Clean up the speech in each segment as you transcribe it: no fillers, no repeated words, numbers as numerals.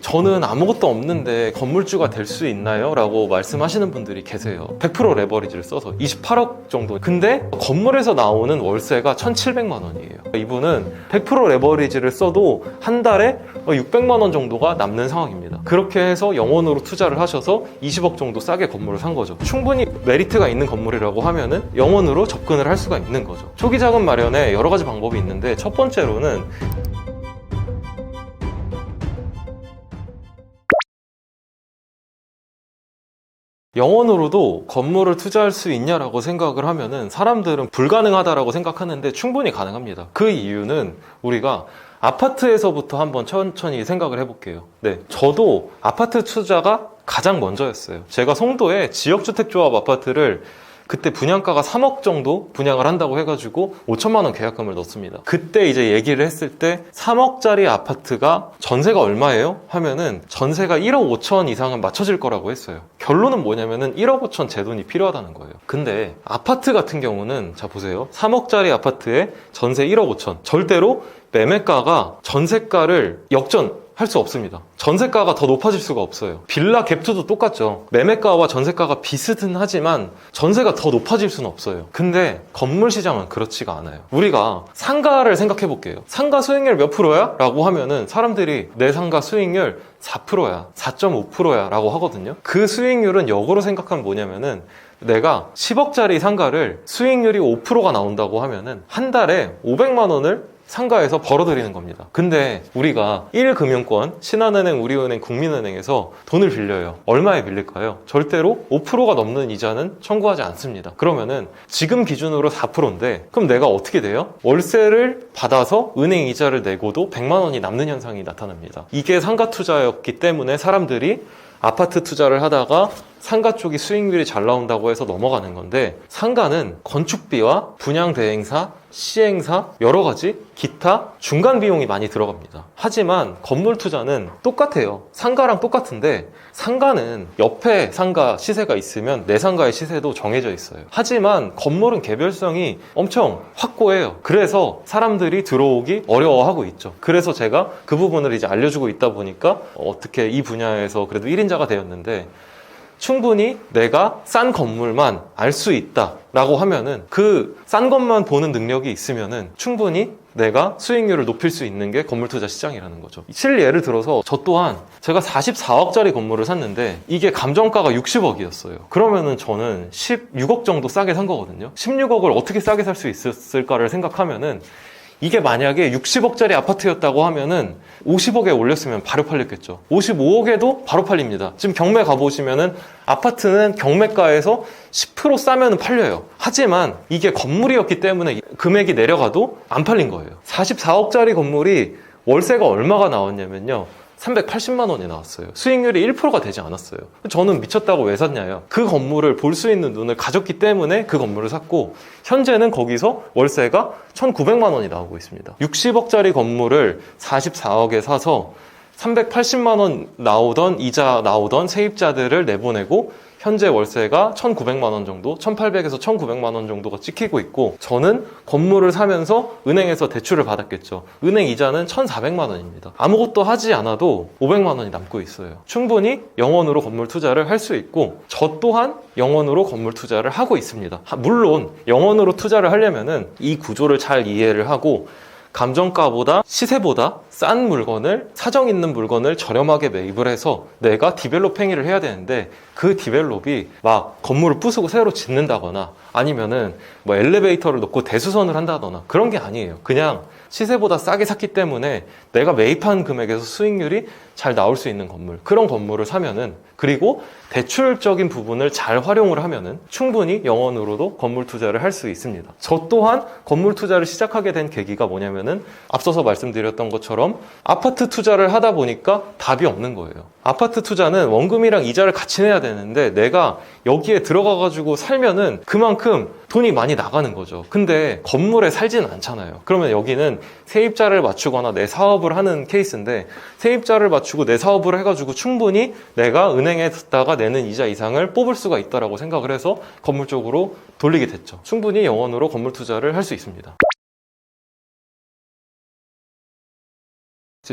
저는 아무것도 없는데 건물주가 될 수 있나요? 라고 말씀하시는 분들이 계세요. 100% 레버리지를 써서 28억 정도. 근데 건물에서 나오는 월세가 1,700만 원이에요. 이분은 100% 레버리지를 써도 한 달에 600만 원 정도가 남는 상황입니다. 그렇게 해서 영원으로 투자를 하셔서 20억 정도 싸게 건물을 산 거죠. 충분히 메리트가 있는 건물이라고 하면은 영원으로 접근을 할 수가 있는 거죠. 초기 자금 마련에 여러 가지 방법이 있는데, 첫 번째로는 영원으로도 건물을 투자할 수 있냐라고 생각을 하면은 사람들은 불가능하다라고 생각하는데 충분히 가능합니다. 그 이유는 우리가 아파트에서부터 한번 천천히 생각을 해볼게요. 네, 저도 아파트 투자가 가장 먼저였어요. 제가 송도에 지역주택조합 아파트를 그때 분양가가 3억 정도 분양을 한다고 해가지고 5천만 원 계약금을 넣습니다. 그때 이제 얘기를 했을 때 3억짜리 아파트가 전세가 얼마예요? 하면은 전세가 1억 5천 이상은 맞춰질 거라고 했어요. 결론은 뭐냐면은 1억 5천 제 돈이 필요하다는 거예요. 근데 아파트 같은 경우는 자 보세요. 3억짜리 아파트에 전세 1억 5천. 절대로 매매가가 전세가를 할 수 없습니다. 전세가가 더 높아질 수가 없어요. 빌라 갭투도 똑같죠. 매매가와 전세가가 비슷은 하지만 전세가 더 높아질 수는 없어요. 근데 건물 시장은 그렇지가 않아요. 우리가 상가를 생각해 볼게요. 상가 수익률 몇 프로야? 라고 하면은 사람들이 내 상가 수익률 4%야, 4.5%야 라고 하거든요. 그 수익률은 역으로 생각하면 뭐냐면은 내가 10억짜리 상가를 수익률이 5%가 나온다고 하면은 한 달에 500만 원을 상가에서 벌어들이는 겁니다. 근데 우리가 1금융권, 신한은행, 우리은행, 국민은행에서 돈을 빌려요. 얼마에 빌릴까요? 절대로 5%가 넘는 이자는 청구하지 않습니다. 그러면은 지금 기준으로 4%인데 그럼 내가 어떻게 돼요? 월세를 받아서 은행 이자를 내고도 100만 원이 남는 현상이 나타납니다. 이게 상가 투자였기 때문에 사람들이 아파트 투자를 하다가 상가 쪽이 수익률이 잘 나온다고 해서 넘어가는 건데, 상가는 건축비와 분양 대행사, 시행사, 여러 가지 기타 중간 비용이 많이 들어갑니다. 하지만 건물 투자는 똑같아요. 상가랑 똑같은데 상가는 옆에 상가 시세가 있으면 내 상가의 시세도 정해져 있어요. 하지만 건물은 개별성이 엄청 확고해요. 그래서 사람들이 들어오기 어려워하고 있죠. 그래서 제가 그 부분을 이제 알려주고 있다 보니까 어떻게 이 분야에서 그래도 1인자가 되었는데, 충분히 내가 싼 건물만 알 수 있다라고 하면은 그 싼 것만 보는 능력이 있으면은 충분히 내가 수익률을 높일 수 있는 게 건물 투자 시장이라는 거죠. 예를 들어서 저 또한 제가 44억짜리 건물을 샀는데 이게 감정가가 60억이었어요. 그러면은 저는 16억 정도 싸게 산 거거든요. 16억을 어떻게 싸게 살 수 있었을까를 생각하면은, 이게 만약에 60억짜리 아파트였다고 하면은 50억에 올렸으면 바로 팔렸겠죠. 55억에도 바로 팔립니다. 지금 경매 가보시면은 아파트는 경매가에서 10% 싸면 팔려요. 하지만 이게 건물이었기 때문에 금액이 내려가도 안 팔린 거예요. 44억짜리 건물이 월세가 얼마가 나왔냐면요, 380만 원이 나왔어요. 수익률이 1%가 되지 않았어요. 저는 미쳤다고 왜 샀냐요. 그 건물을 볼 수 있는 눈을 가졌기 때문에 그 건물을 샀고, 현재는 거기서 월세가 1,900만 원이 나오고 있습니다. 60억짜리 건물을 44억에 사서 380만 원 나오던 이자 나오던 세입자들을 내보내고 현재 월세가 1,900만 원 정도, 1,800에서 1,900만 원 정도가 찍히고 있고, 저는 건물을 사면서 은행에서 대출을 받았겠죠. 은행 이자는 1,400만 원입니다. 아무것도 하지 않아도 500만 원이 남고 있어요. 충분히 영원으로 건물 투자를 할 수 있고, 저 또한 영원으로 건물 투자를 하고 있습니다. 물론 영원으로 투자를 하려면은 이 구조를 잘 이해를 하고 감정가보다 시세보다 싼 물건을, 사정 있는 물건을 저렴하게 매입을 해서 내가 디벨롭 행위를 해야 되는데, 그 디벨롭이 막 건물을 부수고 새로 짓는다거나 아니면은 뭐 엘리베이터를 놓고 대수선을 한다거나 그런 게 아니에요. 그냥 시세보다 싸게 샀기 때문에 내가 매입한 금액에서 수익률이 잘 나올 수 있는 건물, 그런 건물을 사면은, 그리고 대출적인 부분을 잘 활용을 하면은 충분히 영원으로도 건물 투자를 할 수 있습니다. 저 또한 건물 투자를 시작하게 된 계기가 뭐냐면은, 앞서서 말씀드렸던 것처럼 아파트 투자를 하다 보니까 답이 없는 거예요. 아파트 투자는 원금이랑 이자를 같이 내야 되는데 내가 여기에 들어가가지고 살면은 그만큼 돈이 많이 나가는 거죠. 근데 건물에 살지는 않잖아요. 그러면 여기는 세입자를 맞추거나 내 사업을 하는 케이스인데, 세입자를 맞추고 내 사업을 해가지고 충분히 내가 은행에다가 내는 이자 이상을 뽑을 수가 있다라고 생각을 해서 건물 쪽으로 돌리게 됐죠. 충분히 영원으로 건물 투자를 할 수 있습니다.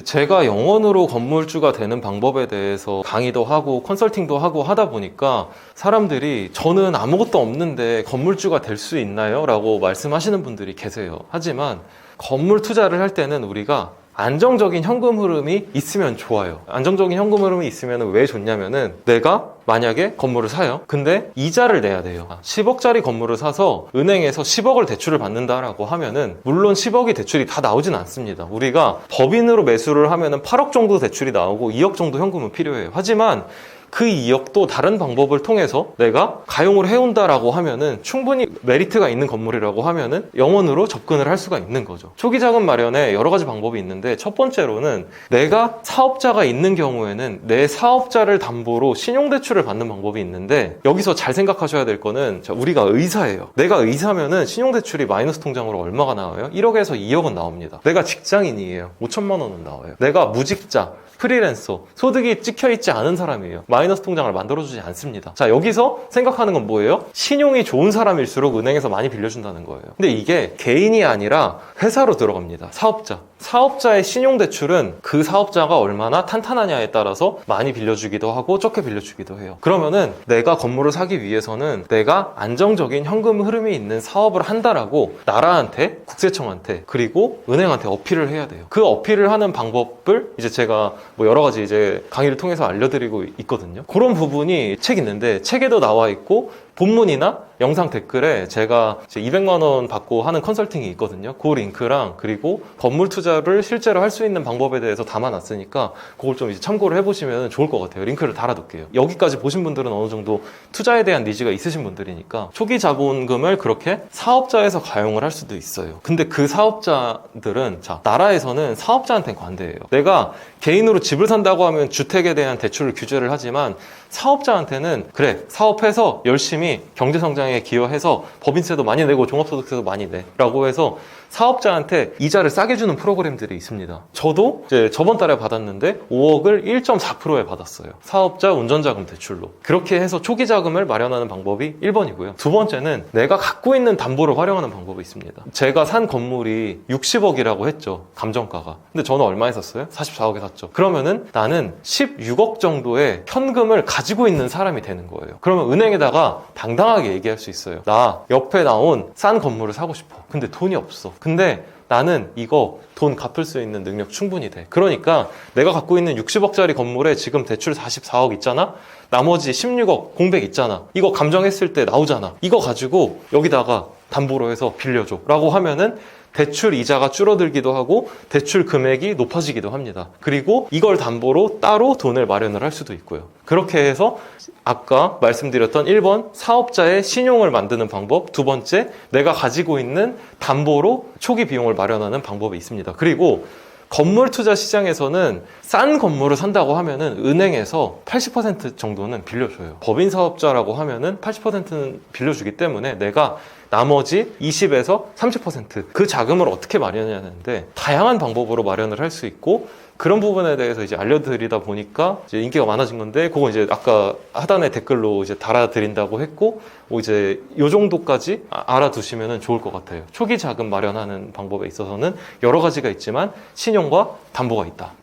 제가 영원으로 건물주가 되는 방법에 대해서 강의도 하고 컨설팅도 하고 하다 보니까 사람들이 저는 아무것도 없는데 건물주가 될 수 있나요? 라고 말씀하시는 분들이 계세요. 하지만 건물 투자를 할 때는 우리가 안정적인 현금 흐름이 있으면 좋아요. 안정적인 현금 흐름이 있으면 왜 좋냐면은 내가 만약에 건물을 사요. 근데 이자를 내야 돼요. 10억짜리 건물을 사서 은행에서 10억을 대출을 받는다라고 하면은 물론 10억이 대출이 다 나오진 않습니다. 우리가 법인으로 매수를 하면은 8억 정도 대출이 나오고 2억 정도 현금은 필요해요. 하지만 그 2억도 다른 방법을 통해서 내가 가용을 해온다라고 하면은 충분히 메리트가 있는 건물이라고 하면은 영원으로 접근을 할 수가 있는 거죠. 초기 자금 마련에 여러 가지 방법이 있는데 첫 번째로는 내가 사업자가 있는 경우에는 내 사업자를 담보로 신용대출을 받는 방법이 있는데 여기서 잘 생각하셔야 될 거는 우리가 의사예요. 내가 의사면은 신용대출이 마이너스 통장으로 얼마가 나와요? 1억에서 2억은 나옵니다. 내가 직장인이에요. 5천만 원은 나와요. 내가 무직자, 프리랜서, 소득이 찍혀있지 않은 사람이에요. 마이너스 통장을 만들어주지 않습니다. 자, 여기서 생각하는 건 뭐예요? 신용이 좋은 사람일수록 은행에서 많이 빌려준다는 거예요. 근데 이게 개인이 아니라 회사로 들어갑니다. 사업자. 사업자의 신용대출은 그 사업자가 얼마나 탄탄하냐에 따라서 많이 빌려주기도 하고 적게 빌려주기도 해요. 그러면은 내가 건물을 사기 위해서는 내가 안정적인 현금 흐름이 있는 사업을 한다라고 나라한테, 국세청한테, 그리고 은행한테 어필을 해야 돼요. 그 어필을 하는 방법을 이제 제가 뭐 여러 가지 이제 강의를 통해서 알려드리고 있거든요. 그런 부분이 책 있는데 책에도 나와 있고 본문이나 영상 댓글에 제가 200만 원 받고 하는 컨설팅이 있거든요. 그 링크랑 그리고 건물 투자를 실제로 할 수 있는 방법에 대해서 담아놨으니까 그걸 좀 이제 참고를 해보시면 좋을 것 같아요. 링크를 달아둘게요. 여기까지 보신 분들은 어느 정도 투자에 대한 니즈가 있으신 분들이니까 초기 자본금을 그렇게 사업자에서 가용을 할 수도 있어요. 근데 그 사업자들은 나라에서는 사업자한테는 관대해요. 내가 개인으로 집을 산다고 하면 주택에 대한 대출을 규제를 하지만 사업자한테는 그래 사업해서 열심히 경제성장에 기여해서 법인세도 많이 내고 종합소득세도 많이 내 라고 해서 사업자한테 이자를 싸게 주는 프로그램들이 있습니다. 저도 이제 저번 달에 받았는데 5억을 1.4%에 받았어요. 사업자 운전자금 대출로. 그렇게 해서 초기 자금을 마련하는 방법이 1번이고요. 두 번째는 내가 갖고 있는 담보를 활용하는 방법이 있습니다. 제가 산 건물이 60억이라고 했죠. 감정가가. 근데 저는 얼마에 샀어요? 44억에 샀죠. 그러면은 나는 16억 정도의 현금을 가지고 있는 사람이 되는 거예요. 그러면 은행에다가 당당하게 얘기할 수 있어요. 나 옆에 나온 싼 건물을 사고 싶어. 근데 돈이 없어. 근데 나는 이거 돈 갚을 수 있는 능력 충분히 돼. 그러니까 내가 갖고 있는 60억짜리 건물에 지금 대출 44억 있잖아? 나머지 16억 공백 있잖아. 이거 감정했을 때 나오잖아. 이거 가지고 여기다가 담보로 해서 빌려줘 라고 하면은 대출 이자가 줄어들기도 하고 대출 금액이 높아지기도 합니다. 그리고 이걸 담보로 따로 돈을 마련을 할 수도 있고요. 그렇게 해서 아까 말씀드렸던 1번 사업자의 신용을 만드는 방법, 두 번째 내가 가지고 있는 담보로 초기 비용을 마련하는 방법이 있습니다. 그리고 건물 투자 시장에서는 싼 건물을 산다고 하면은 은행에서 80% 정도는 빌려줘요. 법인 사업자라고 하면은 80%는 빌려주기 때문에 내가 나머지 20에서 30% 그 자금을 어떻게 마련해야 하는데 다양한 방법으로 마련을 할 수 있고 그런 부분에 대해서 이제 알려드리다 보니까 이제 인기가 많아진 건데 그거 이제 아까 하단에 댓글로 이제 달아드린다고 했고 이제 요 정도까지 알아두시면 좋을 것 같아요. 초기 자금 마련하는 방법에 있어서는 여러 가지가 있지만 신용과 담보가 있다.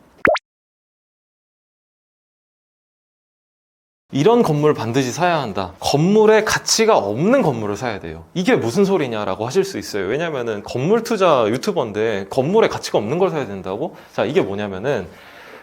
이런 건물 반드시 사야 한다. 건물에 가치가 없는 건물을 사야 돼요. 이게 무슨 소리냐라고 하실 수 있어요. 왜냐면은 건물 투자 유튜버인데 건물에 가치가 없는 걸 사야 된다고? 자, 이게 뭐냐면은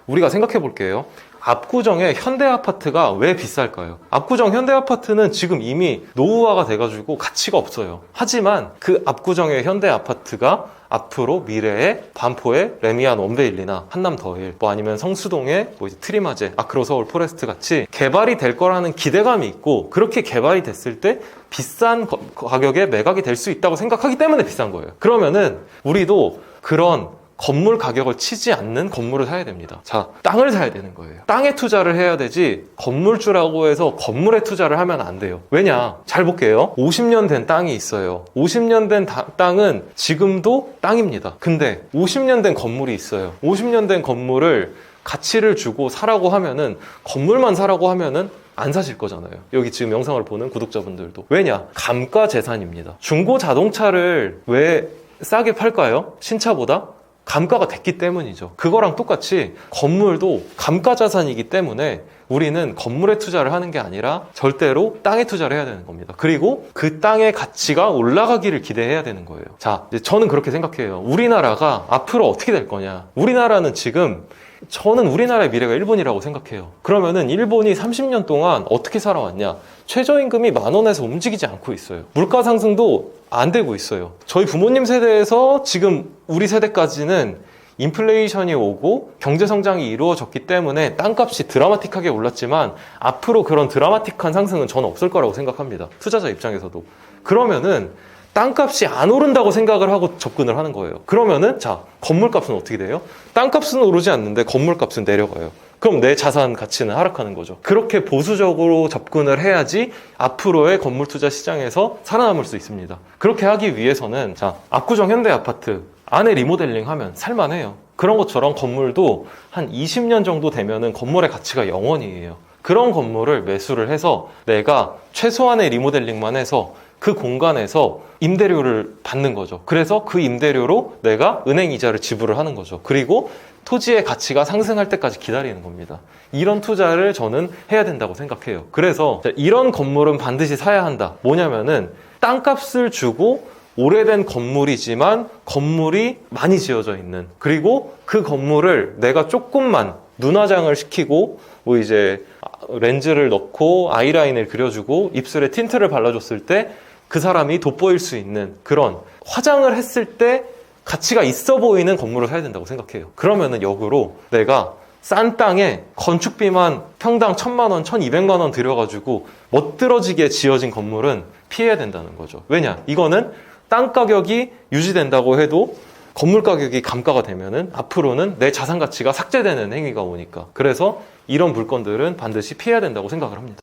우리가 생각해 볼게요. 압구정의 현대아파트가 왜 비쌀까요? 압구정 현대아파트는 지금 이미 노후화가 돼가지고 가치가 없어요. 하지만 그 압구정의 현대아파트가 앞으로 미래에 반포의 레미안 원베일리나 한남 더힐 아니면 성수동의 이제 트리마제, 아크로서울 포레스트 같이 개발이 될 거라는 기대감이 있고 그렇게 개발이 됐을 때 비싼 가격에 매각이 될 수 있다고 생각하기 때문에 비싼 거예요. 그러면은 우리도 그런 건물 가격을 치지 않는 건물을 사야 됩니다. 자, 땅을 사야 되는 거예요. 땅에 투자를 해야 되지 건물주라고 해서 건물에 투자를 하면 안 돼요. 왜냐? 잘 볼게요. 50년 된 땅이 있어요. 50년 된 땅은 지금도 땅입니다. 근데 50년 된 건물이 있어요. 50년 된 건물을 가치를 주고 사라고 하면은 건물만 사라고 하면은 안 사실 거잖아요. 여기 지금 영상을 보는 구독자분들도. 왜냐? 감가 재산입니다. 중고 자동차를 왜 싸게 팔까요? 신차보다? 감가가 됐기 때문이죠. 그거랑 똑같이 건물도 감가 자산이기 때문에 우리는 건물에 투자를 하는 게 아니라 절대로 땅에 투자를 해야 되는 겁니다. 그리고 그 땅의 가치가 올라가기를 기대해야 되는 거예요. 자, 이제 저는 그렇게 생각해요. 우리나라가 앞으로 어떻게 될 거냐. 우리나라는 지금 저는 우리나라의 미래가 일본이라고 생각해요. 그러면은 일본이 30년 동안 어떻게 살아왔냐? 최저임금이 10,000원에서 움직이지 않고 있어요. 물가 상승도 안 되고 있어요. 저희 부모님 세대에서 지금 우리 세대까지는 인플레이션이 오고 경제 성장이 이루어졌기 때문에 땅값이 드라마틱하게 올랐지만 앞으로 그런 드라마틱한 상승은 저는 없을 거라고 생각합니다. 투자자 입장에서도. 그러면은 땅값이 안 오른다고 생각을 하고 접근을 하는 거예요. 그러면은 자, 건물값은 어떻게 돼요? 땅값은 오르지 않는데 건물값은 내려가요. 그럼 내 자산 가치는 하락하는 거죠. 그렇게 보수적으로 접근을 해야지 앞으로의 건물 투자 시장에서 살아남을 수 있습니다. 그렇게 하기 위해서는 자, 압구정 현대아파트 안에 리모델링 하면 살만해요. 그런 것처럼 건물도 한 20년 정도 되면은 건물의 가치가 0원이에요. 그런 건물을 매수를 해서 내가 최소한의 리모델링만 해서 그 공간에서 임대료를 받는 거죠. 그래서 그 임대료로 내가 은행 이자를 지불을 하는 거죠. 그리고 토지의 가치가 상승할 때까지 기다리는 겁니다. 이런 투자를 저는 해야 된다고 생각해요. 그래서 이런 건물은 반드시 사야 한다. 뭐냐면은 땅값을 주고 오래된 건물이지만 건물이 많이 지어져 있는, 그리고 그 건물을 내가 조금만 눈화장을 시키고 뭐 이제 렌즈를 넣고 아이라인을 그려주고 입술에 틴트를 발라줬을 때 그 사람이 돋보일 수 있는 그런 화장을 했을 때 가치가 있어 보이는 건물을 사야 된다고 생각해요. 그러면은 역으로 내가 싼 땅에 건축비만 평당 1,000만 원, 1,200만 원 들여가지고 멋들어지게 지어진 건물은 피해야 된다는 거죠. 왜냐? 이거는 땅 가격이 유지된다고 해도 건물 가격이 감가가 되면은 앞으로는 내 자산 가치가 삭제되는 행위가 오니까. 그래서 이런 물건들은 반드시 피해야 된다고 생각을 합니다.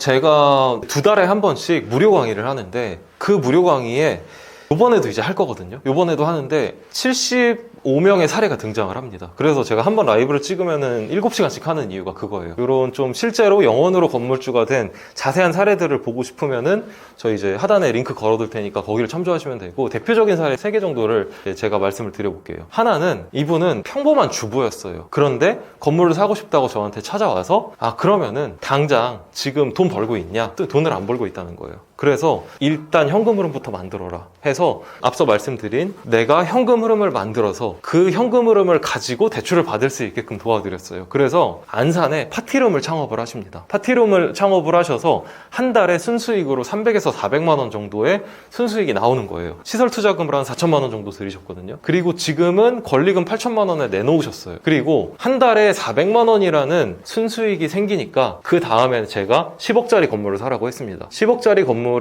제가 2달에 한 번씩 무료 강의를 하는데 그 무료 강의에 요번에도 이제 할 거거든요. 요번에도 하는데 75명의 사례가 등장을 합니다. 그래서 제가 한번 라이브를 찍으면은 7시간씩 하는 이유가 그거예요. 이런 좀 실제로 영원으로 건물주가 된 자세한 사례들을 보고 싶으면은 저 이제 하단에 링크 걸어둘 테니까 거기를 참조하시면 되고, 대표적인 사례 3개 정도를 제가 말씀을 드려볼게요. 하나는 이분은 평범한 주부였어요. 그런데 건물을 사고 싶다고 저한테 찾아와서 그러면은 당장 지금 돈 벌고 있냐? 또 돈을 안 벌고 있다는 거예요. 그래서 일단 현금 흐름부터 만들어라 해서 앞서 말씀드린 내가 현금 흐름을 만들어서 그 현금 흐름을 가지고 대출을 받을 수 있게끔 도와드렸어요. 그래서 안산에 파티룸을 창업을 하십니다. 파티룸을 창업을 하셔서 한 달에 순수익으로 300에서 400만 원 정도의 순수익이 나오는 거예요. 시설 투자금을 한 4천만 원 정도 들이셨거든요. 그리고 지금은 권리금 8천만 원에 내놓으셨어요. 그리고 한 달에 400만 원이라는 순수익이 생기니까 그 다음에 제가 10억짜리 건물을 사라고 했습니다. 10억짜리 건물을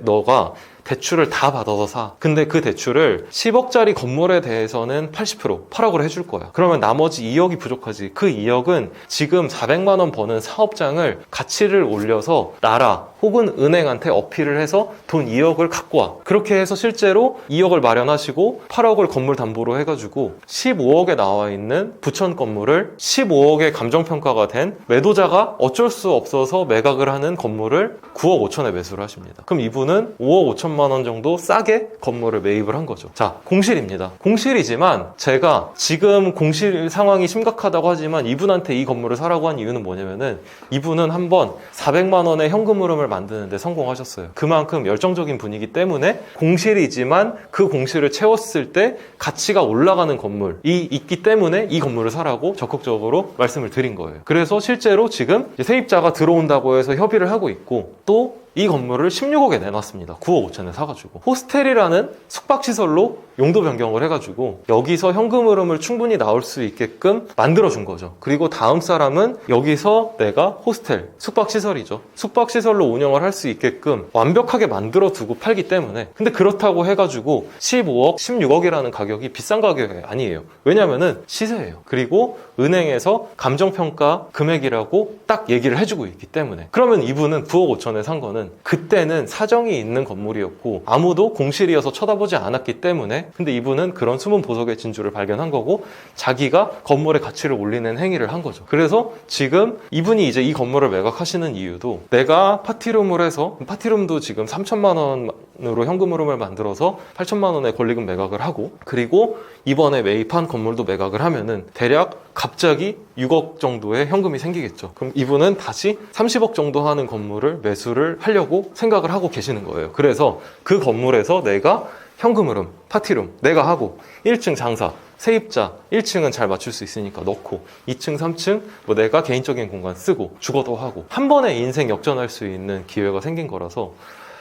너가 대출을 다 받아서 사. 근데 그 대출을 10억짜리 건물에 대해서는 80% 파락을 해줄 거야. 그러면 나머지 2억이 부족하지. 그 2억은 지금 400만 원 버는 사업장을 가치를 올려서 나라 혹은 은행한테 어필을 해서 돈 2억을 갖고 와. 그렇게 해서 실제로 2억을 마련하시고 8억을 건물 담보로 해가지고 15억에 나와 있는 부천 건물을 15억의 감정평가가 된 매도자가 어쩔 수 없어서 매각을 하는 건물을 9억 5천에 매수를 하십니다. 그럼 이분은 5억 5천만 원 정도 싸게 건물을 매입을 한 거죠. 자, 공실입니다. 공실이지만 제가 지금 공실 상황이 심각하다고 하지만 이분한테 이 건물을 사라고 한 이유는 뭐냐면은 이분은 한번 400만 원의 현금 흐름을 만드는데 성공하셨어요. 그만큼 열정적인 분이기 때문에 공실이지만 그 공실을 채웠을 때 가치가 올라가는 건물이 있기 때문에 이 건물을 사라고 적극적으로 말씀을 드린 거예요. 그래서 실제로 지금 세입자가 들어온다고 해서 협의를 하고 있고, 또 이 건물을 16억에 내놨습니다. 9억 5천에 사가지고. 호스텔이라는 숙박시설로 용도 변경을 해가지고 여기서 현금 흐름을 충분히 나올 수 있게끔 만들어준 거죠. 그리고 다음 사람은 여기서 내가 호스텔, 숙박시설이죠. 숙박시설로 운영을 할 수 있게끔 완벽하게 만들어두고 팔기 때문에. 근데 그렇다고 해가지고 15억, 16억이라는 가격이 비싼 가격이 아니에요. 왜냐면은 시세예요. 그리고 은행에서 감정평가 금액이라고 딱 얘기를 해주고 있기 때문에. 그러면 이분은 9억 5천에 산 거는 그때는 사정이 있는 건물이었고 아무도 공실이어서 쳐다보지 않았기 때문에, 근데 이분은 그런 숨은 보석의 진주를 발견한 거고 자기가 건물의 가치를 올리는 행위를 한 거죠. 그래서 지금 이분이 이제 이 건물을 매각하시는 이유도 내가 파티룸을 해서, 파티룸도 지금 3천만 원 원으로 현금 흐름을 만들어서 8천만 원의 권리금 매각을 하고, 그리고 이번에 매입한 건물도 매각을 하면은 대략 갑자기 6억 정도의 현금이 생기겠죠. 그럼 이분은 다시 30억 정도 하는 건물을 매수를 하려고 생각을 하고 계시는 거예요. 그래서 그 건물에서 내가 현금 흐름, 파티룸 내가 하고 1층 장사, 세입자 1층은 잘 맞출 수 있으니까 넣고 2층, 3층 뭐 내가 개인적인 공간 쓰고 주거도 하고 한 번에 인생 역전할 수 있는 기회가 생긴 거라서,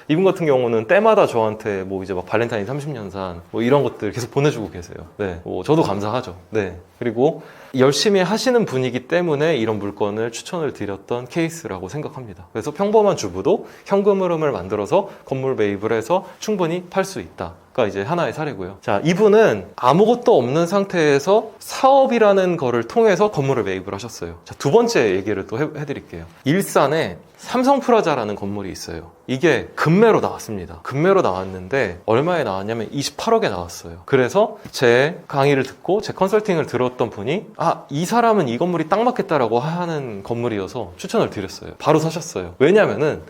이분 같은 경우는 때마다 저한테 뭐 이제 막 발렌타인 30년산 뭐 이런 것들 계속 보내주고 계세요. 네, 뭐 저도 감사하죠. 네, 그리고 열심히 하시는 분이기 때문에 이런 물건을 추천을 드렸던 케이스라고 생각합니다. 그래서 평범한 주부도 현금 흐름을 만들어서 건물 매입을 해서 충분히 팔 수 있다가 이제 하나의 사례고요. 자, 이분은 아무것도 없는 상태에서 사업이라는 거를 통해서 건물을 매입을 하셨어요. 자, 두 번째 얘기를 또 해드릴게요. 일산에 삼성프라자라는 건물이 있어요. 이게 급매로 나왔습니다. 급매로 나왔는데 얼마에 나왔냐면 28억에 나왔어요. 그래서 제 강의를 듣고 제 컨설팅을 들었던 분이 이 사람은 이 건물이 딱 맞겠다라고 하는 건물이어서 추천을 드렸어요. 바로 사셨어요. 왜냐면은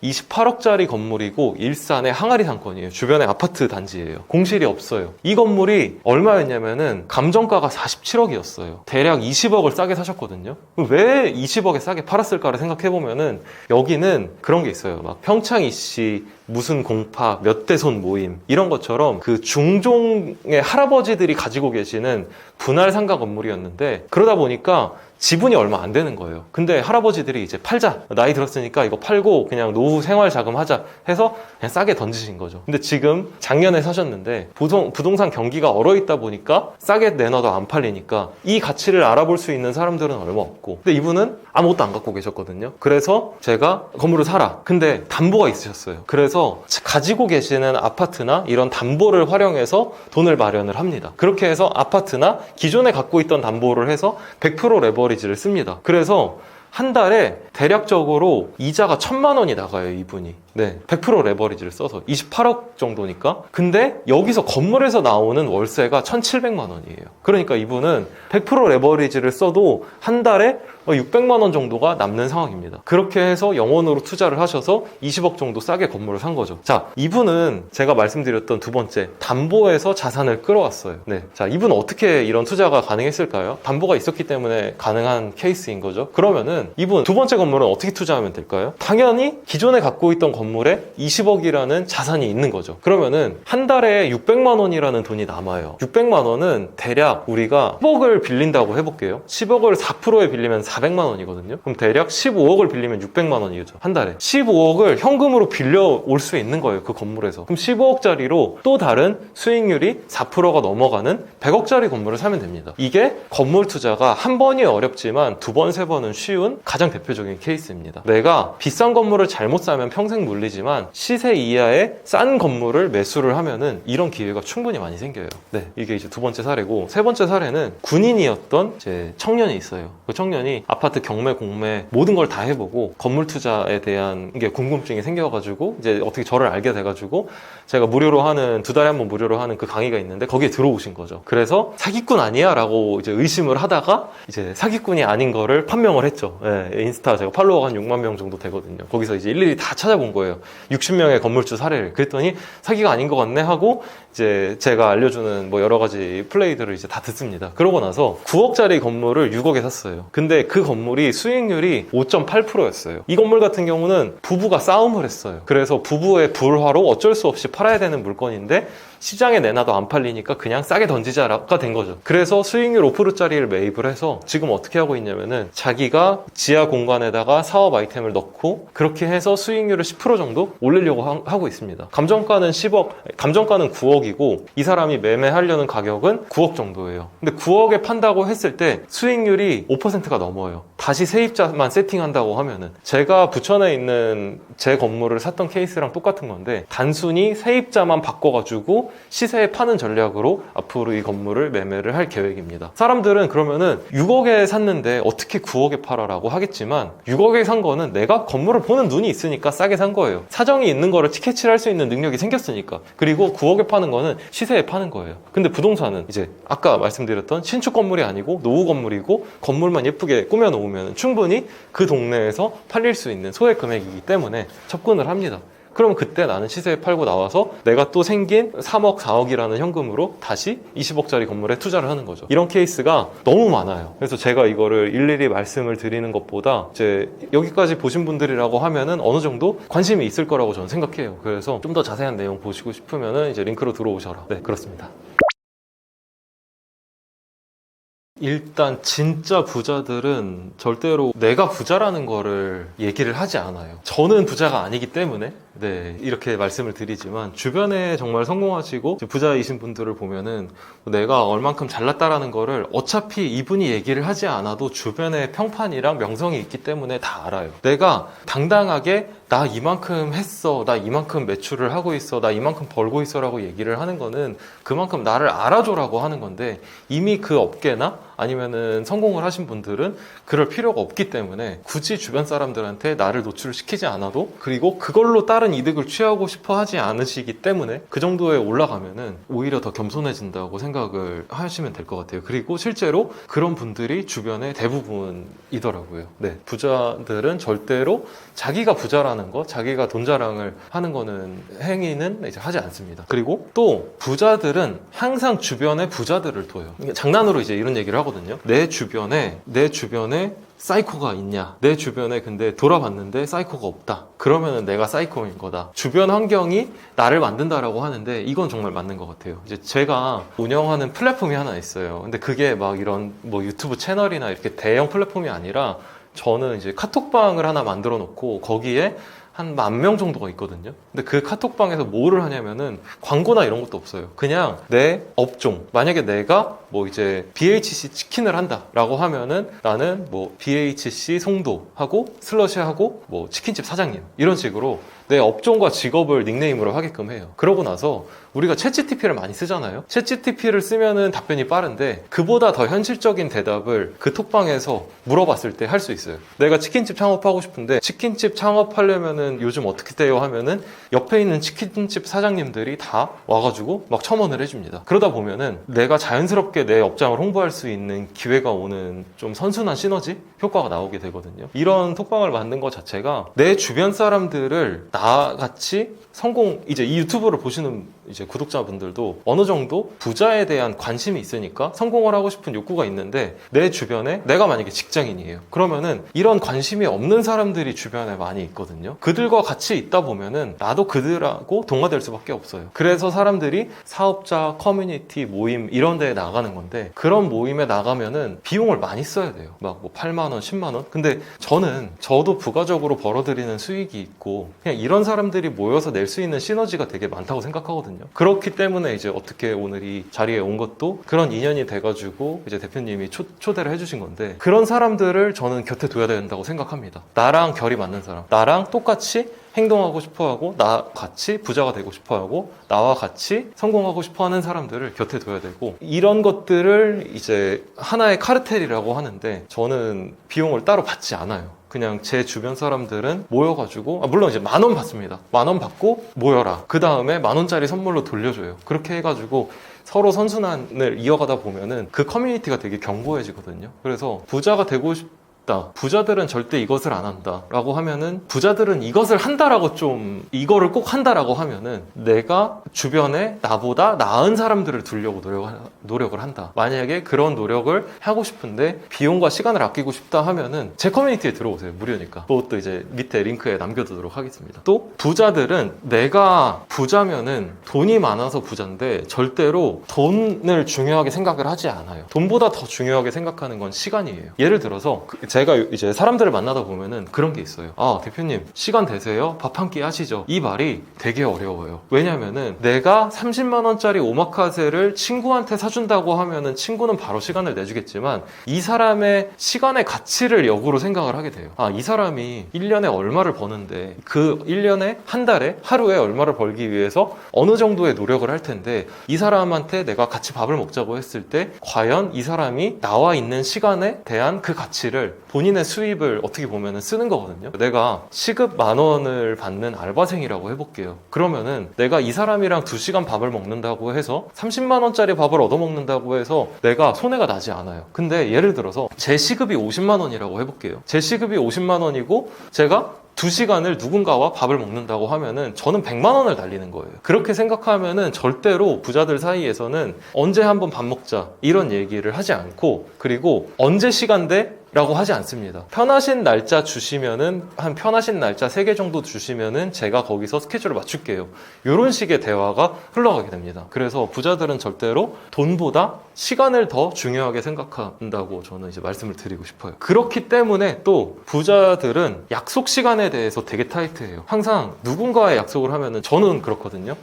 28억짜리 건물이고 일산의 항아리 상권이에요. 주변에 아파트 단지예요. 공실이 없어요. 이 건물이 얼마였냐면은 감정가가 47억이었어요. 대략 20억을 싸게 사셨거든요. 왜 20억에 싸게 팔았을까를 생각해보면은 여기는 그런 게 있어요. 막 평창 이씨 무슨 공파 몇 대 손 모임 이런 것처럼 그 중종의 할아버지들이 가지고 계시는 분할 상가 건물이었는데, 그러다 보니까 지분이 얼마 안 되는 거예요. 근데 할아버지들이 이제 팔자, 나이 들었으니까 이거 팔고 그냥 노후 생활 자금 하자 해서 그냥 싸게 던지신 거죠. 근데 지금 작년에 사셨는데 부동산 경기가 얼어있다 보니까 싸게 내놔도 안 팔리니까 이 가치를 알아볼 수 있는 사람들은 얼마 없고, 근데 이분은 아무것도 안 갖고 계셨거든요. 그래서 제가 건물을 사라. 근데 담보가 있으셨어요. 그래서 가지고 계시는 아파트나 이런 담보를 활용해서 돈을 마련을 합니다. 그렇게 해서 아파트나 기존에 갖고 있던 담보를 해서 100% 레버리지를 씁니다. 그래서 한 달에 대략적으로 이자가 1,000만 원이 나가요, 이분이. 네, 100% 레버리지를 써서 28억 정도니까. 근데 여기서 건물에서 나오는 월세가 1,700만 원이에요. 그러니까 이분은 100% 레버리지를 써도 한 달에 600만 원 정도가 남는 상황입니다. 그렇게 해서 영원으로 투자를 하셔서 20억 정도 싸게 건물을 산 거죠. 자, 이분은 제가 말씀드렸던 두 번째, 담보에서 자산을 끌어왔어요. 네, 자, 이분은 어떻게 이런 투자가 가능했을까요? 담보가 있었기 때문에 가능한 케이스인 거죠. 그러면은 이분 두 번째 건물은 어떻게 투자하면 될까요? 당연히 기존에 갖고 있던 건물에 20억이라는 자산이 있는 거죠. 그러면은 한 달에 600만 원이라는 돈이 남아요. 600만 원은 대략 우리가 10억을 빌린다고 해볼게요. 10억을 4%에 빌리면 400만 원이거든요. 그럼 대략 15억을 빌리면 600만 원이죠. 한 달에. 15억을 현금으로 빌려올 수 있는 거예요. 그 건물에서. 그럼 15억짜리로 또 다른 수익률이 4%가 넘어가는 100억짜리 건물을 사면 됩니다. 이게 건물 투자가 한 번이 어렵지만 두 번, 세 번은 쉬운 가장 대표적인 케이스입니다. 내가 비싼 건물을 잘못 사면 평생 물리지만 시세 이하의 싼 건물을 매수를 하면은 이런 기회가 충분히 많이 생겨요. 네, 이게 이제 두 번째 사례고, 세 번째 사례는 군인이었던 제 청년이 있어요. 그 청년이 아파트 경매, 공매 모든 걸 다 해보고 건물 투자에 대한 게 궁금증이 생겨가지고 이제 어떻게 저를 알게 돼가지고 제가 무료로 하는, 두 달에 한 번 무료로 하는 그 강의가 있는데 거기에 들어오신 거죠. 그래서 사기꾼 아니야? 라고 이제 의심을 하다가 이제 사기꾼이 아닌 거를 판명을 했죠. 네, 인스타 제가 팔로워가 한 6만 명 정도 되거든요. 거기서 이제 일일이 다 찾아본 거예요. 60명의 건물주 사례를. 그랬더니 사기가 아닌 것 같네 하고 이제 제가 알려주는 뭐 여러 가지 플레이들을 이제 다 듣습니다. 그러고 나서 9억짜리 건물을 6억에 샀어요. 근데 그 건물이 수익률이 5.8%였어요. 이 건물 같은 경우는 부부가 싸움을 했어요. 그래서 부부의 불화로 어쩔 수 없이 팔아야 되는 물건인데 시장에 내놔도 안 팔리니까 그냥 싸게 던지자가 된 거죠. 그래서 수익률 5%짜리를 매입을 해서 지금 어떻게 하고 있냐면은 자기가 지하 공간에다가 사업 아이템을 넣고 그렇게 해서 수익률을 10% 정도 올리려고 하고 있습니다. 감정가는 10억, 감정가는 9억이고 이 사람이 매매하려는 가격은 9억 정도예요. 근데 9억에 판다고 했을 때 수익률이 5%가 넘어요. 다시 세입자만 세팅한다고 하면은, 제가 부천에 있는 제 건물을 샀던 케이스랑 똑같은 건데 단순히 세입자만 바꿔가지고 시세에 파는 전략으로 앞으로 이 건물을 매매를 할 계획입니다. 사람들은 그러면은 6억에 샀는데 어떻게 9억에 팔아라고 하겠지만 6억에 산 거는 내가 건물을 보는 눈이 있으니까 싸게 산 거예요. 사정이 있는 거를 캐치를 할 수 있는 능력이 생겼으니까. 그리고 9억에 파는 거는 시세에 파는 거예요. 근데 부동산은 이제 아까 말씀드렸던 신축 건물이 아니고 노후 건물이고 건물만 예쁘게 꾸며놓으면 충분히 그 동네에서 팔릴 수 있는 소액 금액이기 때문에 접근을 합니다. 그러면 그때 나는 시세에 팔고 나와서 내가 또 생긴 3억, 4억이라는 현금으로 다시 20억짜리 건물에 투자를 하는 거죠. 이런 케이스가 너무 많아요. 그래서 제가 이거를 일일이 말씀을 드리는 것보다 이제 여기까지 보신 분들이라고 하면은 어느 정도 관심이 있을 거라고 저는 생각해요. 그래서 좀 더 자세한 내용 보시고 싶으면은 이제 링크로 들어오셔라. 네, 그렇습니다. 일단 진짜 부자들은 절대로 내가 부자라는 거를 얘기를 하지 않아요. 저는 부자가 아니기 때문에 이렇게 말씀을 드리지만 주변에 정말 성공하시고 부자이신 분들을 보면은 내가 얼만큼 잘났다라는 거를 어차피 이분이 얘기를 하지 않아도 주변에 평판이랑 명성이 있기 때문에 다 알아요. 내가 당당하게 나 이만큼 했어, 나 이만큼 매출을 하고 있어, 나 이만큼 벌고 있어 라고 얘기를 하는 거는 그만큼 나를 알아줘라고 하는 건데, 이미 그 업계나 아니면은 성공을 하신 분들은 그럴 필요가 없기 때문에 굳이 주변 사람들한테 나를 노출시키지 않아도, 그리고 그걸로 다른 이득을 취하고 싶어 하지 않으시기 때문에 그 정도에 올라가면은 오히려 더 겸손해진다고 생각을 하시면 될 것 같아요. 그리고 실제로 그런 분들이 주변에 대부분이더라고요. 부자들은 절대로 자기가 부자라는 거, 자기가 돈 자랑을 하는 거는, 행위는 이제 하지 않습니다. 그리고 또 부자들은 항상 주변에 부자들을 둬요. 장난으로 이제 이런 얘기를 하거든요. 내 주변에 사이코가 있냐? 내 주변에 근데 돌아봤는데 사이코가 없다. 그러면은 내가 사이코인 거다. 주변 환경이 나를 만든다라고 하는데 이건 정말 맞는 것 같아요. 이제 제가 운영하는 플랫폼이 하나 있어요. 근데 그게 막 이런 뭐 유튜브 채널이나 이렇게 대형 플랫폼이 아니라, 저는 이제 카톡방을 하나 만들어 놓고 거기에 한 10,000명 정도가 있거든요. 근데 그 카톡방에서 뭐를 하냐면은 광고나 이런 것도 없어요. 그냥 내 업종, 만약에 내가 뭐 이제 BHC 치킨을 한다라고 하면은 나는 뭐 BHC 송도하고 슬러시하고 뭐 치킨집 사장님, 이런 식으로 내 업종과 직업을 닉네임으로 하게끔 해요. 그러고 나서 우리가 챗GPT를 많이 쓰잖아요. 챗GPT를 쓰면은 답변이 빠른데 그보다 더 현실적인 대답을 그 톡방에서 물어봤을 때 할 수 있어요. 내가 치킨집 창업하고 싶은데 치킨집 창업하려면은 요즘 어떻게 돼요 하면은 옆에 있는 치킨집 사장님들이 다 와가지고 막 첨언을 해줍니다. 그러다 보면은 내가 자연스럽게 내 업장을 홍보할 수 있는 기회가 오는 좀 선순환 시너지 효과가 나오게 되거든요. 이런 톡방을 만든 것 자체가 내 주변 사람들을 나같이 성공, 이제 이 유튜브를 보시는 이제 구독자분들도 어느 정도 부자에 대한 관심이 있으니까 성공을 하고 싶은 욕구가 있는데, 내 주변에 내가 만약에 직장인이에요. 그러면은 이런 관심이 없는 사람들이 주변에 많이 있거든요. 그들과 같이 있다 보면은 나도 그들하고 동화될 수밖에 없어요. 그래서 사람들이 사업자, 커뮤니티, 모임 이런 데에 나가는 건데, 그런 모임에 나가면은 비용을 많이 써야 돼요. 막 뭐 8만 원, 10만 원? 근데 저도 부가적으로 벌어들이는 수익이 있고 그냥 이런 사람들이 모여서 낼 수 있는 시너지가 되게 많다고 생각하거든요. 그렇기 때문에 이제 어떻게 오늘 이 자리에 온 것도 그런 인연이 돼가지고 이제 대표님이 초대를 해주신 건데, 그런 사람들을 저는 곁에 둬야 된다고 생각합니다. 나랑 결이 맞는 사람, 나랑 똑같이 행동하고 싶어하고, 나 같이 부자가 되고 싶어하고, 나와 같이 성공하고 싶어하는 사람들을 곁에 둬야 되고, 이런 것들을 이제 하나의 카르텔이라고 하는데, 저는 비용을 따로 받지 않아요. 그냥 제 주변 사람들은 모여가지고, 물론 이제 10,000원 받습니다. 10,000원 받고 모여라. 그 다음에 10,000원짜리 선물로 돌려줘요. 그렇게 해가지고 서로 선순환을 이어가다 보면은 그 커뮤니티가 되게 견고해지거든요. 그래서 부자가 되고 부자들은 절대 이것을 안 한다 라고 하면은, 부자들은 이것을 한다라고 이거를 꼭 한다라고 하면은 내가 주변에 나보다 나은 사람들을 두려고 노력을 한다. 만약에 그런 노력을 하고 싶은데 비용과 시간을 아끼고 싶다 하면은 제 커뮤니티에 들어오세요. 무료니까. 그것도 이제 밑에 링크에 남겨두도록 하겠습니다. 또 부자들은, 내가 부자면은 돈이 많아서 부자인데 절대로 돈을 중요하게 생각을 하지 않아요. 돈보다 더 중요하게 생각하는 건 시간이에요. 예를 들어서 제가 이제 사람들을 만나다 보면은 그런 게 있어요. 대표님 시간 되세요? 밥 한 끼 하시죠? 이 말이 되게 어려워요. 왜냐면은 내가 30만 원짜리 오마카세를 친구한테 사준다고 하면은 친구는 바로 시간을 내주겠지만, 이 사람의 시간의 가치를 역으로 생각을 하게 돼요. 이 사람이 1년에 얼마를 버는데 그 1년에 한 달에 하루에 얼마를 벌기 위해서 어느 정도의 노력을 할 텐데, 이 사람한테 내가 같이 밥을 먹자고 했을 때 과연 이 사람이 나와 있는 시간에 대한 그 가치를, 본인의 수입을 어떻게 보면 쓰는 거거든요. 내가 시급 10,000원을 받는 알바생이라고 해볼게요. 그러면은 내가 이 사람이랑 2시간 밥을 먹는다고 해서 30만 원짜리 밥을 얻어먹는다고 해서 내가 손해가 나지 않아요. 근데 예를 들어서 제 시급이 50만 원이라고 해볼게요. 제 시급이 50만 원이고 제가 2시간을 누군가와 밥을 먹는다고 하면은 저는 100만 원을 날리는 거예요. 그렇게 생각하면은 절대로 부자들 사이에서는 언제 한번 밥 먹자 이런 얘기를 하지 않고, 그리고 언제 시간 돼? 라고 하지 않습니다. 편하신 날짜 주시면은, 한 편하신 날짜 3개 정도 주시면은 제가 거기서 스케줄을 맞출게요. 이런 식의 대화가 흘러가게 됩니다. 그래서 부자들은 절대로 돈보다 시간을 더 중요하게 생각한다고 저는 이제 말씀을 드리고 싶어요. 그렇기 때문에 또 부자들은 약속 시간에 대해서 되게 타이트해요. 항상 누군가의 약속을 하면은, 저는 그렇거든요.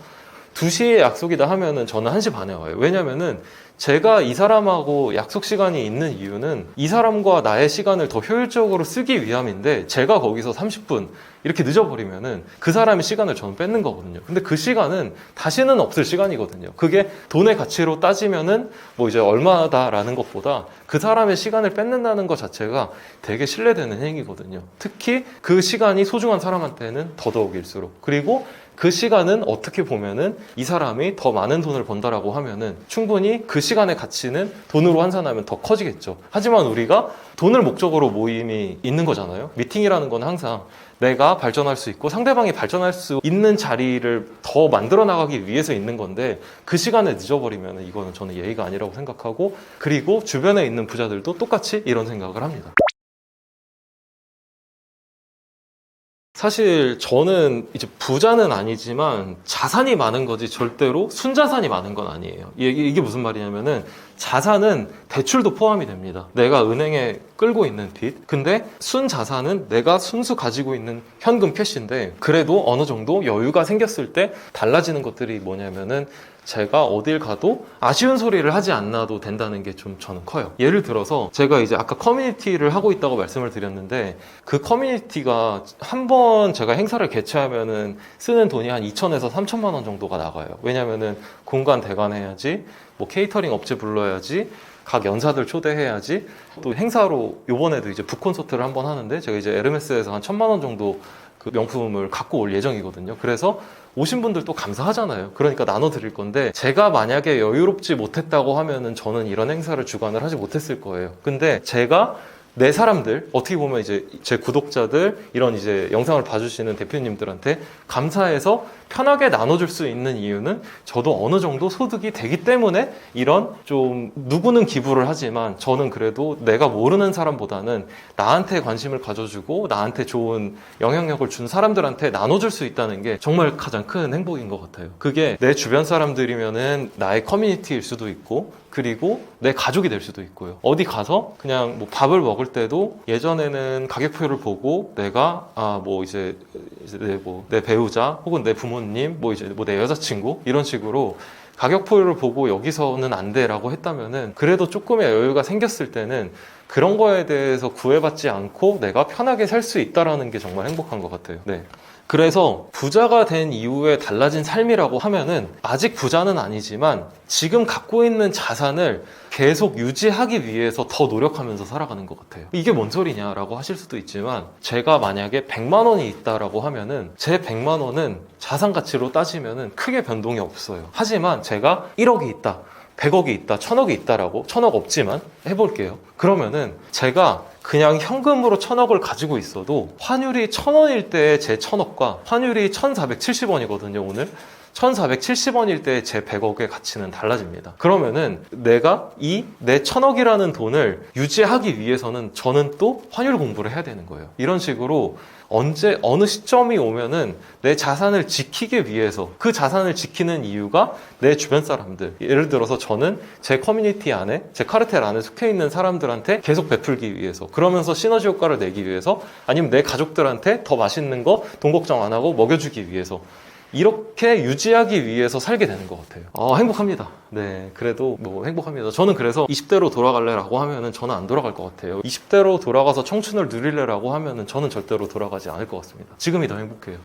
2시에 약속이다 하면은 저는 1시 반에 와요. 왜냐면은 제가 이 사람하고 약속 시간이 있는 이유는 이 사람과 나의 시간을 더 효율적으로 쓰기 위함인데, 제가 거기서 30분 이렇게 늦어버리면은 그 사람의 시간을 저는 뺏는 거거든요. 근데 그 시간은 다시는 없을 시간이거든요. 그게 돈의 가치로 따지면은 뭐 이제 얼마다라는 것보다 그 사람의 시간을 뺏는다는 것 자체가 되게 신뢰되는 행위거든요. 특히 그 시간이 소중한 사람한테는 더더욱일수록. 그리고 그 시간은 어떻게 보면은 이 사람이 더 많은 돈을 번다라고 하면은 충분히 그 시간의 가치는 돈으로 환산하면 더 커지겠죠. 하지만 우리가 돈을 목적으로 모임이 있는 거잖아요. 미팅이라는 건 항상 내가 발전할 수 있고 상대방이 발전할 수 있는 자리를 더 만들어 나가기 위해서 있는 건데, 그 시간에 늦어버리면 이거는 저는 예의가 아니라고 생각하고, 그리고 주변에 있는 부자들도 똑같이 이런 생각을 합니다. 사실 저는 이제 부자는 아니지만 자산이 많은 거지 절대로 순자산이 많은 건 아니에요. 이게 무슨 말이냐면은, 자산은 대출도 포함이 됩니다. 내가 은행에 끌고 있는 빚. 근데 순자산은 내가 순수 가지고 있는 현금 캐시인데, 그래도 어느 정도 여유가 생겼을 때 달라지는 것들이 뭐냐면은, 제가 어딜 가도 아쉬운 소리를 하지 않아도 된다는 게 좀 저는 커요. 예를 들어서 제가 이제 아까 커뮤니티를 하고 있다고 말씀을 드렸는데, 그 커뮤니티가 한번 제가 행사를 개최하면은 쓰는 돈이 한 2천에서 3천만 원 정도가 나가요. 왜냐면은 공간 대관해야지, 뭐 케이터링 업체 불러야지, 각 연사들 초대해야지, 또 행사로 요번에도 이제 북콘서트를 한번 하는데, 제가 이제 에르메스에서 한 1,000만 원 정도 그 명품을 갖고 올 예정이거든요. 그래서 오신 분들도 감사하잖아요. 그러니까 나눠드릴 건데, 제가 만약에 여유롭지 못했다고 하면은 저는 이런 행사를 주관을 하지 못했을 거예요. 근데 제가 내 사람들, 어떻게 보면 이제 제 구독자들, 이런 이제 영상을 봐주시는 대표님들한테 감사해서 편하게 나눠줄 수 있는 이유는, 저도 어느 정도 소득이 되기 때문에 이런, 좀 누구는 기부를 하지만 저는 그래도 내가 모르는 사람보다는 나한테 관심을 가져주고 나한테 좋은 영향력을 준 사람들한테 나눠줄 수 있다는 게 정말 가장 큰 행복인 것 같아요. 그게 내 주변 사람들이면은 나의 커뮤니티일 수도 있고, 그리고 내 가족이 될 수도 있고요. 어디 가서 그냥 뭐 밥을 먹을 때도 예전에는 가격표를 보고 내가 이제 내 배우자 혹은 내 부모님, 뭐 이제 뭐 내 여자친구 이런 식으로 가격표를 보고 여기서는 안 돼라고 했다면은, 그래도 조금의 여유가 생겼을 때는 그런 거에 대해서 구애받지 않고 내가 편하게 살 수 있다라는 게 정말 행복한 것 같아요. 네. 그래서 부자가 된 이후에 달라진 삶이라고 하면은, 아직 부자는 아니지만 지금 갖고 있는 자산을 계속 유지하기 위해서 더 노력하면서 살아가는 것 같아요. 이게 뭔 소리냐라고 하실 수도 있지만, 제가 만약에 100만 원이 있다라고 하면은 제 100만 원은 자산 가치로 따지면은 크게 변동이 없어요. 하지만 제가 1억이 있다, 100억이 있다, 1000억이 있다라고, 1000억 없지만 해볼게요. 그러면은 제가 그냥 현금으로 1000억을 가지고 있어도 환율이 1000원일 때 제 1000억과 환율이 1470원이거든요, 오늘. 1470원일 때 제 100억의 가치는 달라집니다. 그러면은 내가 내 1000억이라는 돈을 유지하기 위해서는 저는 또 환율 공부를 해야 되는 거예요. 이런 식으로 어느 시점이 오면은 내 자산을 지키기 위해서, 그 자산을 지키는 이유가 내 주변 사람들, 예를 들어서 저는 제 커뮤니티 안에, 제 카르텔 안에 속해 있는 사람들한테 계속 베풀기 위해서, 그러면서 시너지 효과를 내기 위해서, 아니면 내 가족들한테 더 맛있는 거 돈 걱정 안 하고 먹여주기 위해서, 이렇게 유지하기 위해서 살게 되는 것 같아요. 행복합니다. 네, 그래도 뭐 행복합니다. 저는 그래서 20대로 돌아갈래라고 하면은 저는 안 돌아갈 것 같아요. 20대로 돌아가서 청춘을 누릴래라고 하면은 저는 절대로 돌아가지 않을 것 같습니다. 지금이 더 행복해요.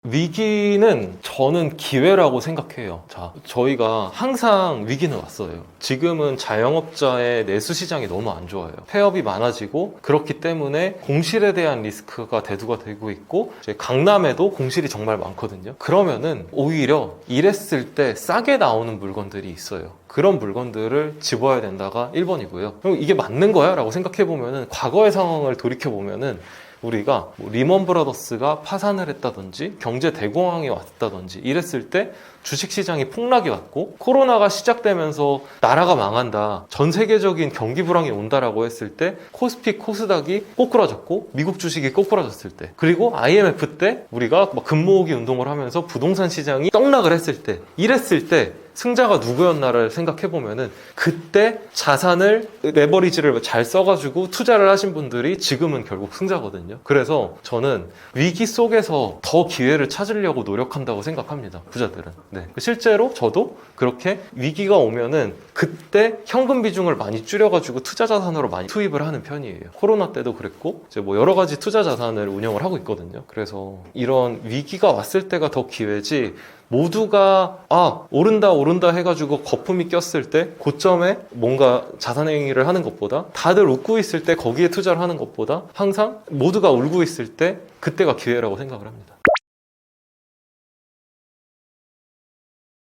위기는 저는 기회라고 생각해요. 자, 저희가 항상 위기는 왔어요. 지금은 자영업자의 내수 시장이 너무 안 좋아요. 폐업이 많아지고 그렇기 때문에 공실에 대한 리스크가 대두가 되고 있고 이제 강남에도 공실이 정말 많거든요. 그러면은 오히려 이랬을 때 싸게 나오는 물건들이 있어요. 그런 물건들을 집어야 된다가 1번이고요. 그럼 이게 맞는 거야? 라고 생각해보면은 과거의 상황을 돌이켜보면은 우리가 뭐 리먼 브라더스가 파산을 했다든지 경제 대공황이 왔다든지 이랬을 때 주식시장이 폭락이 왔고 코로나가 시작되면서 나라가 망한다, 전 세계적인 경기 불황이 온다라고 했을 때 코스피 코스닥이 꼬꾸라졌고 미국 주식이 꼬꾸라졌을 때, 그리고 IMF 때 우리가 막 금모으기 운동을 하면서 부동산 시장이 떡락을 했을 때, 이랬을 때 승자가 누구였나를 생각해보면은 그때 자산을 레버리지를 잘 써가지고 투자를 하신 분들이 지금은 결국 승자거든요. 그래서 저는 위기 속에서 더 기회를 찾으려고 노력한다고 생각합니다. 부자들은. 네. 실제로 저도 그렇게 위기가 오면은 그때 현금 비중을 많이 줄여가지고 투자 자산으로 많이 투입을 하는 편이에요. 코로나 때도 그랬고 이제 뭐 여러 가지 투자 자산을 운영을 하고 있거든요. 그래서 이런 위기가 왔을 때가 더 기회지, 모두가 오른다 해가지고 거품이 꼈을 때 고점에 뭔가 자산 행위를 하는 것보다, 다들 웃고 있을 때 거기에 투자를 하는 것보다 항상 모두가 울고 있을 때 그때가 기회라고 생각을 합니다.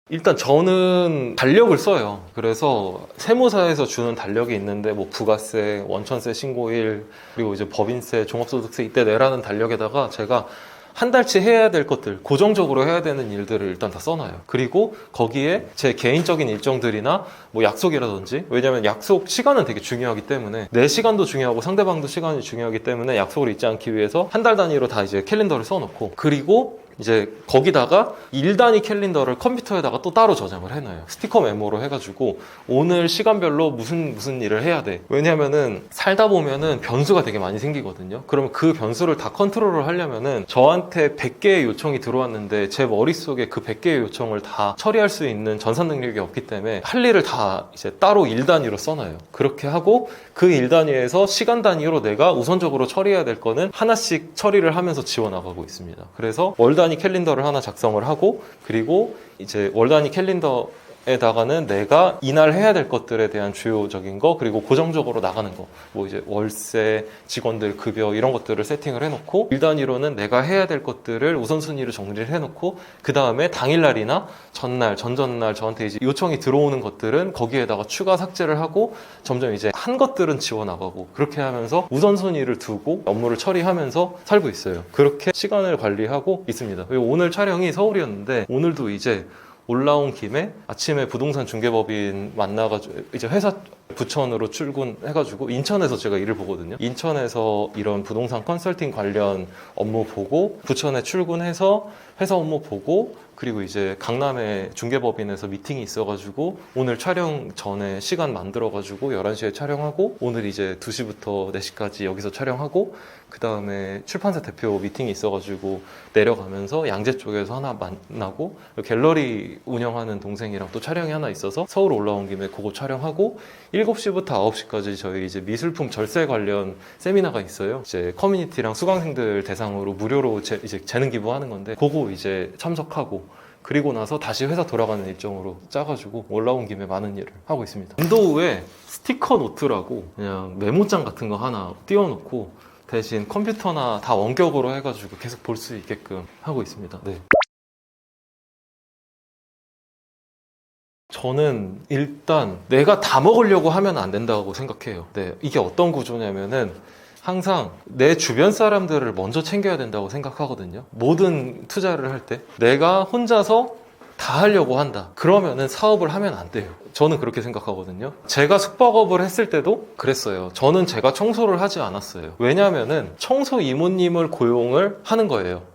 일단 저는 달력을 써요. 그래서 세무사에서 주는 달력이 있는데 뭐 부가세, 원천세 신고일, 그리고 이제 법인세, 종합소득세 이때 내라는 달력에다가 제가 한 달치 해야 될 것들, 고정적으로 해야 되는 일들을 일단 다 써놔요. 그리고 거기에 제 개인적인 일정들이나 뭐 약속이라든지, 왜냐면 약속 시간은 되게 중요하기 때문에 내 시간도 중요하고 상대방도 시간이 중요하기 때문에 약속을 잊지 않기 위해서 한 달 단위로 다 이제 캘린더를 써놓고, 그리고 이제 거기다가 일 단위 캘린더를 컴퓨터에다가 또 따로 저장을 해놔요. 스티커 메모로 해가지고 오늘 시간별로 무슨 일을 해야 돼. 왜냐면은 살다 보면은 변수가 되게 많이 생기거든요. 그러면 그 변수를 다 컨트롤을 하려면은 저한테 100개의 요청이 들어왔는데 제 머릿속에 그 100개의 요청을 다 처리할 수 있는 전산 능력이 없기 때문에 할 일을 다 이제 따로 일 단위로 써놔요. 그렇게 하고 그 일 단위에서 시간 단위로 내가 우선적으로 처리해야 될 거는 하나씩 처리를 하면서 지워나가고 있습니다. 그래서 월 단위 캘린더를 하나 작성을 하고, 그리고 이제 월 단위 캘린더에다가는 내가 이날 해야 될 것들에 대한 주요적인 거, 그리고 고정적으로 나가는 거, 뭐 이제 월세, 직원들 급여 이런 것들을 세팅을 해놓고, 일 단위로는 내가 해야 될 것들을 우선순위로 정리를 해놓고, 그 다음에 당일날이나 전날, 전전날 저한테 이제 요청이 들어오는 것들은 거기에다가 추가 삭제를 하고, 점점 이제 한 것들은 지워나가고, 그렇게 하면서 우선순위를 두고 업무를 처리하면서 살고 있어요. 그렇게 시간을 관리하고 있습니다. 그리고 오늘 촬영이 서울이었는데 오늘도 이제 올라온 김에 아침에 부동산 중개법인 만나가지고 이제 회사 부천으로 출근해가지고 인천에서 제가 일을 보거든요. 인천에서 이런 부동산 컨설팅 관련 업무 보고 부천에 출근해서 회사 업무 보고, 그리고 이제 강남에 중개법인에서 미팅이 있어가지고 오늘 촬영 전에 시간 만들어가지고 11시에 촬영하고, 오늘 이제 2시부터 4시까지 여기서 촬영하고, 그 다음에 출판사 대표 미팅이 있어가지고 내려가면서 양재 쪽에서 하나 만나고, 갤러리 운영하는 동생이랑 또 촬영이 하나 있어서 서울 올라온 김에 그거 촬영하고, 7시부터 9시까지 저희 이제 미술품 절세 관련 세미나가 있어요. 이제 커뮤니티랑 수강생들 대상으로 무료로 이제 재능 기부하는 건데, 그거 이제 참석하고, 그리고 나서 다시 회사 돌아가는 일정으로 짜가지고 올라온 김에 많은 일을 하고 있습니다. 윈도우에 스티커 노트라고 그냥 메모장 같은 거 하나 띄워놓고 대신 컴퓨터나 다 원격으로 해가지고 계속 볼 수 있게끔 하고 있습니다. 네. 저는 일단 내가 다 먹으려고 하면 안 된다고 생각해요. 네, 이게 어떤 구조냐면은 항상 내 주변 사람들을 먼저 챙겨야 된다고 생각하거든요. 모든 투자를 할 때 내가 혼자서 다 하려고 한다, 그러면은 사업을 하면 안 돼요. 저는 그렇게 생각하거든요. 제가 숙박업을 했을 때도 그랬어요. 저는 제가 청소를 하지 않았어요. 왜냐하면은 청소 이모님을 고용을 하는 거예요.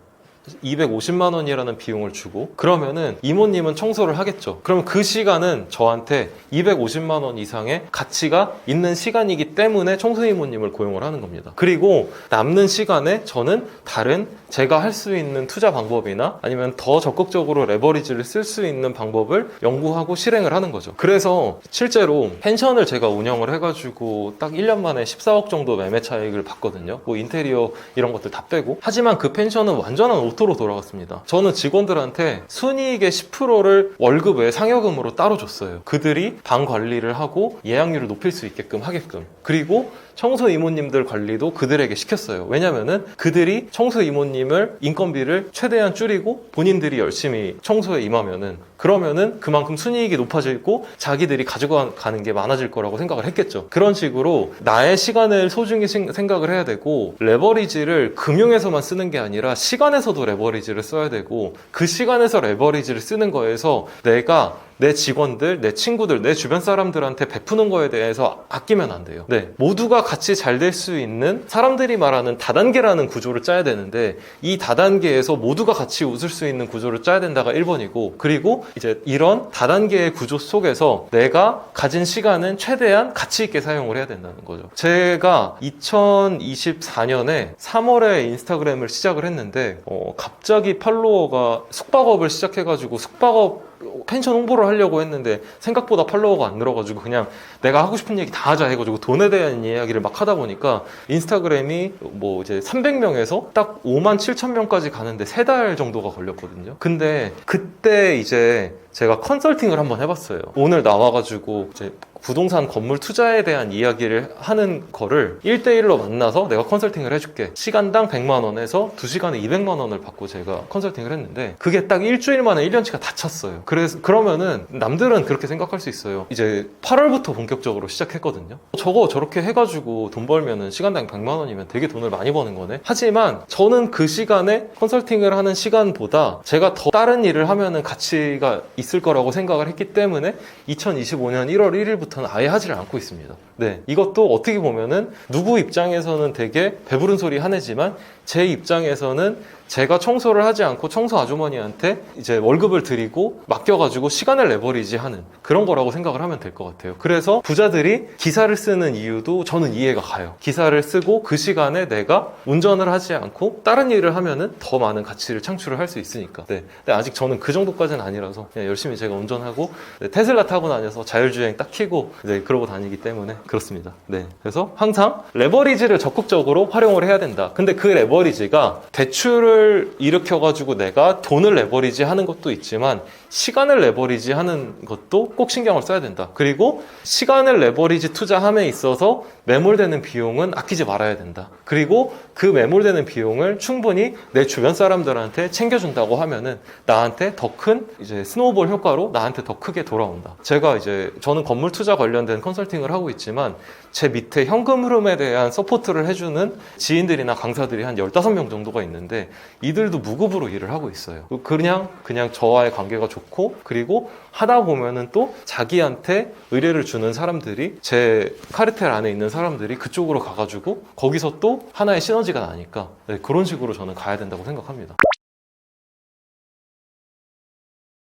250만 원이라는 비용을 주고, 그러면은 이모님은 청소를 하겠죠. 그러면 그 시간은 저한테 250만 원 이상의 가치가 있는 시간이기 때문에 청소 이모님을 고용을 하는 겁니다. 그리고 남는 시간에 저는 다른 제가 할 수 있는 투자 방법이나 아니면 더 적극적으로 레버리지를 쓸 수 있는 방법을 연구하고 실행을 하는 거죠. 그래서 실제로 펜션을 제가 운영을 해가지고 딱 1년 만에 14억 정도 매매 차익을 봤거든요. 뭐 인테리어 이런 것들 다 빼고. 하지만 그 펜션은 완전한 로또로 돌아갔습니다. 저는 직원들한테 순이익의 10%를 월급 외 상여금으로 따로 줬어요. 그들이 방 관리를 하고 예약률을 높일 수 있게끔 하게끔. 그리고 청소 이모님들 관리도 그들에게 시켰어요. 왜냐면은 그들이 청소 이모님을 인건비를 최대한 줄이고 본인들이 열심히 청소에 임하면은 그러면은 그만큼 순이익이 높아지고 자기들이 가져가는 게 많아질 거라고 생각을 했겠죠. 그런 식으로 나의 시간을 소중히 생각을 해야 되고 레버리지를 금융에서만 쓰는 게 아니라 시간에서도 레버리지를 써야 되고 그 시간에서 레버리지를 쓰는 거에서 내가 내 직원들, 내 친구들, 내 주변 사람들한테 베푸는 거에 대해서 아끼면 안 돼요. 네, 모두가 같이 잘 될 수 있는 사람들이 말하는 다단계라는 구조를 짜야 되는데 이 다단계에서 모두가 같이 웃을 수 있는 구조를 짜야 된다가 1번이고 그리고 이제 이런 다단계의 구조 속에서 내가 가진 시간은 최대한 가치 있게 사용을 해야 된다는 거죠. 제가 2024년에 3월에 인스타그램을 시작을 했는데 갑자기 팔로워가 숙박업을 시작해가지고 숙박업 펜션 홍보를 하려고 했는데 생각보다 팔로워가 안 늘어가지고 그냥 내가 하고 싶은 얘기 다 하자 해가지고 돈에 대한 이야기를 막 하다 보니까 인스타그램이 뭐 이제 300명에서 딱 5만 7천 명까지 가는데 3달 정도가 걸렸거든요. 근데 그때 이제 제가 컨설팅을 한번 해봤어요. 오늘 나와가지고 이제 부동산 건물 투자에 대한 이야기를 하는 거를 1대1로 만나서 내가 컨설팅을 해줄게. 시간당 100만 원에서 2시간에 200만 원을 받고 제가 컨설팅을 했는데 그게 딱 일주일 만에 1년치가 다 찼어요. 그러면은 남들은 그렇게 생각할 수 있어요. 이제 8월부터 본격적으로 시작했거든요. 저렇게 해가지고 돈 벌면은 시간당 100만 원이면 되게 돈을 많이 버는 거네. 하지만 저는 그 시간에 컨설팅을 하는 시간보다 제가 더 다른 일을 하면은 가치가 있을 거라고 생각을 했기 때문에 2025년 1월 1일부터 아예 하지를 않고 있습니다. 네, 이것도 어떻게 보면은 누구 입장에서는 되게 배부른 소리 하네지만 제 입장에서는 제가 청소를 하지 않고 청소 아주머니한테 이제 월급을 드리고 맡겨가지고 시간을 레버리지 하는 그런 거라고 생각을 하면 될 것 같아요. 그래서 부자들이 기사를 쓰는 이유도 저는 이해가 가요. 기사를 쓰고 그 시간에 내가 운전을 하지 않고 다른 일을 하면은 더 많은 가치를 창출을 할 수 있으니까. 네. 근데 아직 저는 그 정도까지는 아니라서 그냥 열심히 제가 운전하고 테슬라 타고 다녀서 자율주행 딱 켜고 그러고 다니기 때문에 그렇습니다. 네. 그래서 항상 레버리지를 적극적으로 활용을 해야 된다. 근데 그 레버리지가 대출을 일으켜가지고 내가 돈을 레버리지 하는 것도 있지만 시간을 레버리지 하는 것도 꼭 신경을 써야 된다. 그리고 시간을 레버리지 투자함에 있어서 매몰되는 비용은 아끼지 말아야 된다. 그리고 그 매몰되는 비용을 충분히 내 주변 사람들한테 챙겨준다고 하면은 나한테 더 큰 이제 스노우볼 효과로 나한테 더 크게 돌아온다. 제가 이제 저는 건물 투자 관련된 컨설팅을 하고 있지만 제 밑에 현금 흐름에 대한 서포트를 해주는 지인들이나 강사들이 한 15명 정도가 있는데 이들도 무급으로 일을 하고 있어요. 그냥 저와의 관계가 좋고 그리고 하다 보면은 또 자기한테 의뢰를 주는 사람들이 제 카르텔 안에 있는 사람들이 그쪽으로 가가지고 거기서 또 하나의 시너지가 나니까 그런 식으로 저는 가야 된다고 생각합니다.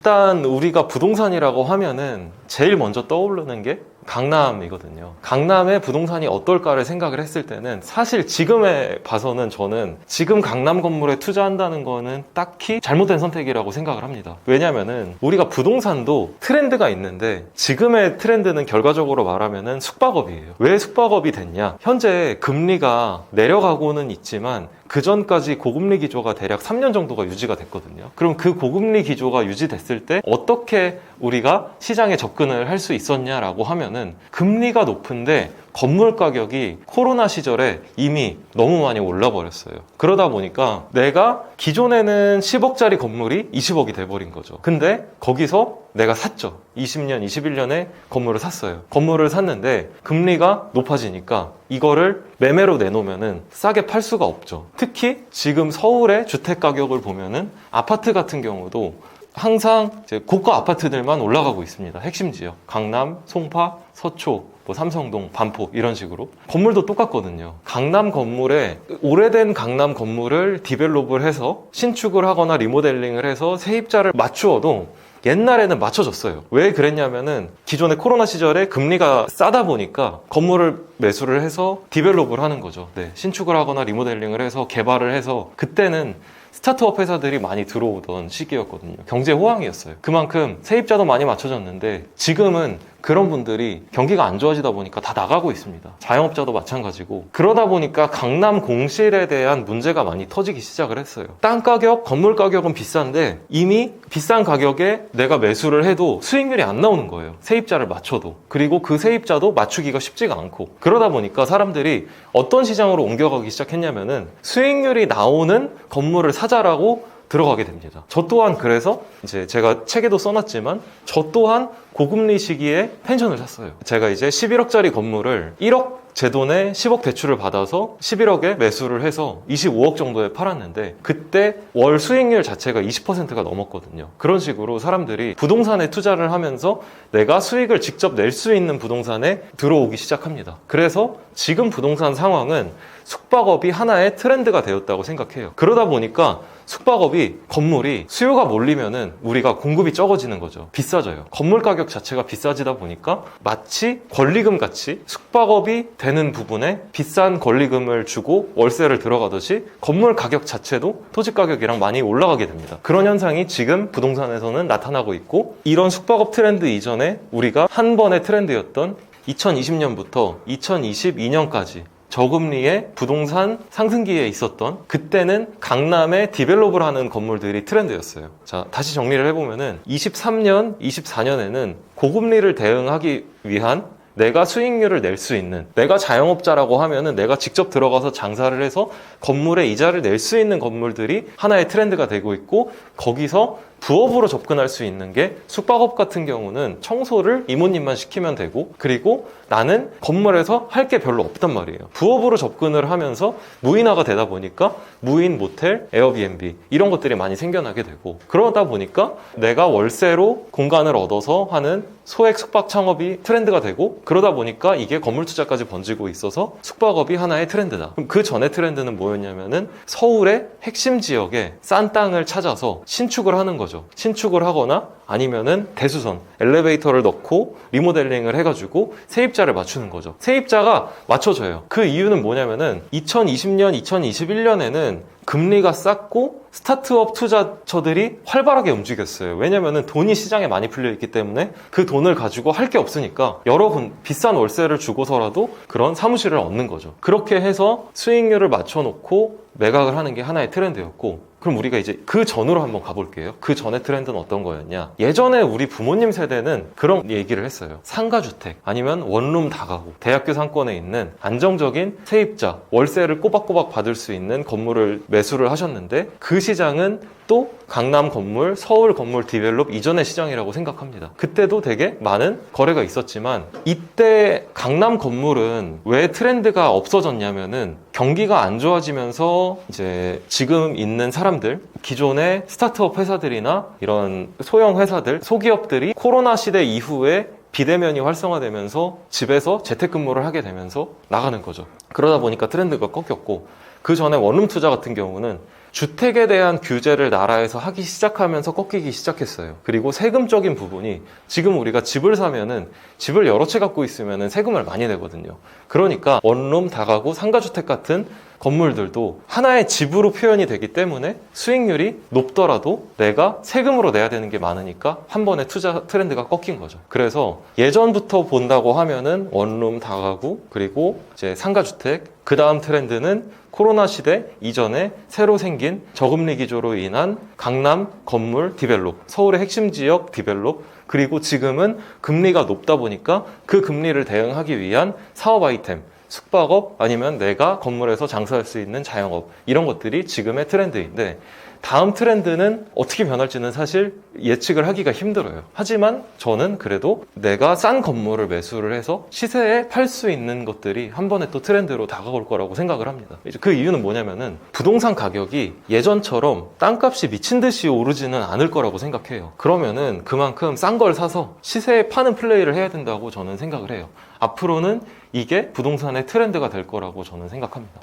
일단 우리가 부동산이라고 하면은 제일 먼저 떠오르는 게 강남이거든요. 강남의 부동산이 어떨까를 생각을 했을 때는 사실 지금에 봐서는 저는 지금 강남 건물에 투자한다는 거는 딱히 잘못된 선택이라고 생각을 합니다. 왜냐면은 우리가 부동산도 트렌드가 있는데 지금의 트렌드는 결과적으로 말하면은 숙박업이에요. 왜 숙박업이 됐냐? 현재 금리가 내려가고는 있지만 그 전까지 고금리 기조가 대략 3년 정도가 유지가 됐거든요. 그럼 그 고금리 기조가 유지됐을 때 어떻게 우리가 시장에 접근을 할 수 있었냐라고 하면은 금리가 높은데 건물 가격이 코로나 시절에 이미 너무 많이 올라 버렸어요. 그러다 보니까 내가 기존에는 10억짜리 건물이 20억이 돼버린 거죠. 근데 거기서 내가 샀죠. 20년, 21년에 건물을 샀어요. 건물을 샀는데 금리가 높아지니까 이거를 매매로 내놓으면은 싸게 팔 수가 없죠. 특히 지금 서울의 주택 가격을 보면은 아파트 같은 경우도 항상 이제 고가 아파트들만 올라가고 있습니다. 핵심 지역. 강남, 송파, 서초, 삼성동, 반포 이런 식으로. 건물도 똑같거든요. 강남 건물에 오래된 강남 건물을 디벨롭을 해서 신축을 하거나 리모델링을 해서 세입자를 맞추어도 옛날에는 맞춰줬어요. 왜 그랬냐면은 기존의 코로나 시절에 금리가 싸다 보니까 건물을 매수를 해서 디벨롭을 하는 거죠. 네, 신축을 하거나 리모델링을 해서 개발을 해서 그때는 스타트업 회사들이 많이 들어오던 시기였거든요. 경제 호황이었어요. 그만큼 세입자도 많이 맞춰졌는데 지금은 그런 분들이 경기가 안 좋아지다 보니까 다 나가고 있습니다. 자영업자도 마찬가지고. 그러다 보니까 강남 공실에 대한 문제가 많이 터지기 시작을 했어요. 땅 가격, 건물 가격은 비싼데 이미 비싼 가격에 내가 매수를 해도 수익률이 안 나오는 거예요. 세입자를 맞춰도. 그리고 그 세입자도 맞추기가 쉽지가 않고. 그러다 보니까 사람들이 어떤 시장으로 옮겨가기 시작했냐면은 수익률이 나오는 건물을 사자라고 들어가게 됩니다. 저 또한 그래서 이제 제가 책에도 써놨지만 저 또한 고금리 시기에 펜션을 샀어요. 제가 이제 11억짜리 건물을 1억 제 돈에 10억 대출을 받아서 11억에 매수를 해서 25억 정도에 팔았는데 그때 월 수익률 자체가 20%가 넘었거든요. 그런 식으로 사람들이 부동산에 투자를 하면서 내가 수익을 직접 낼 수 있는 부동산에 들어오기 시작합니다. 그래서 지금 부동산 상황은 숙박업이 하나의 트렌드가 되었다고 생각해요. 그러다 보니까 숙박업이 건물이 수요가 몰리면은 우리가 공급이 적어지는 거죠. 비싸져요. 건물 가격 자체가 비싸지다 보니까 마치 권리금 같이 숙박업이 되는 부분에 비싼 권리금을 주고 월세를 들어가듯이 건물 가격 자체도 토지 가격이랑 많이 올라가게 됩니다. 그런 현상이 지금 부동산에서는 나타나고 있고 이런 숙박업 트렌드 이전에 우리가 한 번의 트렌드였던 2020년부터 2022년까지 저금리의 부동산 상승기에 있었던 그때는 강남에 디벨롭을 하는 건물들이 트렌드였어요. 자, 다시 정리를 해보면은 23년, 24년에는 고금리를 대응하기 위한 내가 수익률을 낼 수 있는 내가 자영업자라고 하면은 내가 직접 들어가서 장사를 해서 건물에 이자를 낼 수 있는 건물들이 하나의 트렌드가 되고 있고 거기서 부업으로 접근할 수 있는 게 숙박업 같은 경우는 청소를 이모님만 시키면 되고 그리고 나는 건물에서 할 게 별로 없단 말이에요. 부업으로 접근을 하면서 무인화가 되다 보니까 무인 모텔, 에어비앤비 이런 것들이 많이 생겨나게 되고 그러다 보니까 내가 월세로 공간을 얻어서 하는 소액 숙박 창업이 트렌드가 되고 그러다 보니까 이게 건물 투자까지 번지고 있어서 숙박업이 하나의 트렌드다. 그럼 그 전에 트렌드는 뭐였냐면은 서울의 핵심 지역에 싼 땅을 찾아서 신축을 하는 거죠. 신축을 하거나 아니면은 대수선, 엘리베이터를 넣고 리모델링을 해가지고 세입자를 맞추는 거죠. 세입자가 맞춰져요. 그 이유는 뭐냐면은 2020년, 2021년에는 금리가 쌌고 스타트업 투자처들이 활발하게 움직였어요. 왜냐면은 돈이 시장에 많이 풀려 있기 때문에 그 돈을 가지고 할 게 없으니까 여러 비싼 월세를 주고서라도 그런 사무실을 얻는 거죠. 그렇게 해서 수익률을 맞춰놓고 매각을 하는 게 하나의 트렌드였고 그럼 우리가 이제 그 전으로 한번 가볼게요. 그 전의 트렌드는 어떤 거였냐? 예전에 우리 부모님 세대는 그런 얘기를 했어요. 상가주택 아니면 원룸 다가구 대학교 상권에 있는 안정적인 세입자 월세를 꼬박꼬박 받을 수 있는 건물을 매수를 하셨는데 그 시장은 또 강남 건물, 서울 건물 디벨롭 이전의 시장이라고 생각합니다. 그때도 되게 많은 거래가 있었지만 이때 강남 건물은 왜 트렌드가 없어졌냐면은 경기가 안 좋아지면서 이제 지금 있는 사람들, 기존의 스타트업 회사들이나 이런 소형 회사들, 소기업들이 코로나 시대 이후에 비대면이 활성화되면서 집에서 재택근무를 하게 되면서 나가는 거죠. 그러다 보니까 트렌드가 꺾였고 그 전에 원룸 투자 같은 경우는 주택에 대한 규제를 나라에서 하기 시작하면서 꺾이기 시작했어요. 그리고 세금적인 부분이 지금 우리가 집을 사면은 집을 여러 채 갖고 있으면은 세금을 많이 내거든요. 그러니까 원룸, 다가구, 상가주택 같은 건물들도 하나의 집으로 표현이 되기 때문에 수익률이 높더라도 내가 세금으로 내야 되는 게 많으니까 한 번에 투자 트렌드가 꺾인 거죠. 그래서 예전부터 본다고 하면은 원룸, 다가구, 그리고 이제 상가주택, 그 다음 트렌드는 코로나 시대 이전에 새로 생긴 저금리 기조로 인한 강남 건물 디벨롭, 서울의 핵심 지역 디벨롭, 그리고 지금은 금리가 높다 보니까 그 금리를 대응하기 위한 사업 아이템, 숙박업 아니면 내가 건물에서 장사할 수 있는 자영업 이런 것들이 지금의 트렌드인데 다음 트렌드는 어떻게 변할지는 사실 예측을 하기가 힘들어요. 하지만 저는 그래도 내가 싼 건물을 매수를 해서 시세에 팔 수 있는 것들이 한 번에 또 트렌드로 다가올 거라고 생각을 합니다. 그 이유는 뭐냐면은 부동산 가격이 예전처럼 땅값이 미친 듯이 오르지는 않을 거라고 생각해요. 그러면은 그만큼 싼 걸 사서 시세에 파는 플레이를 해야 된다고 저는 생각을 해요. 앞으로는 이게 부동산의 트렌드가 될 거라고 저는 생각합니다.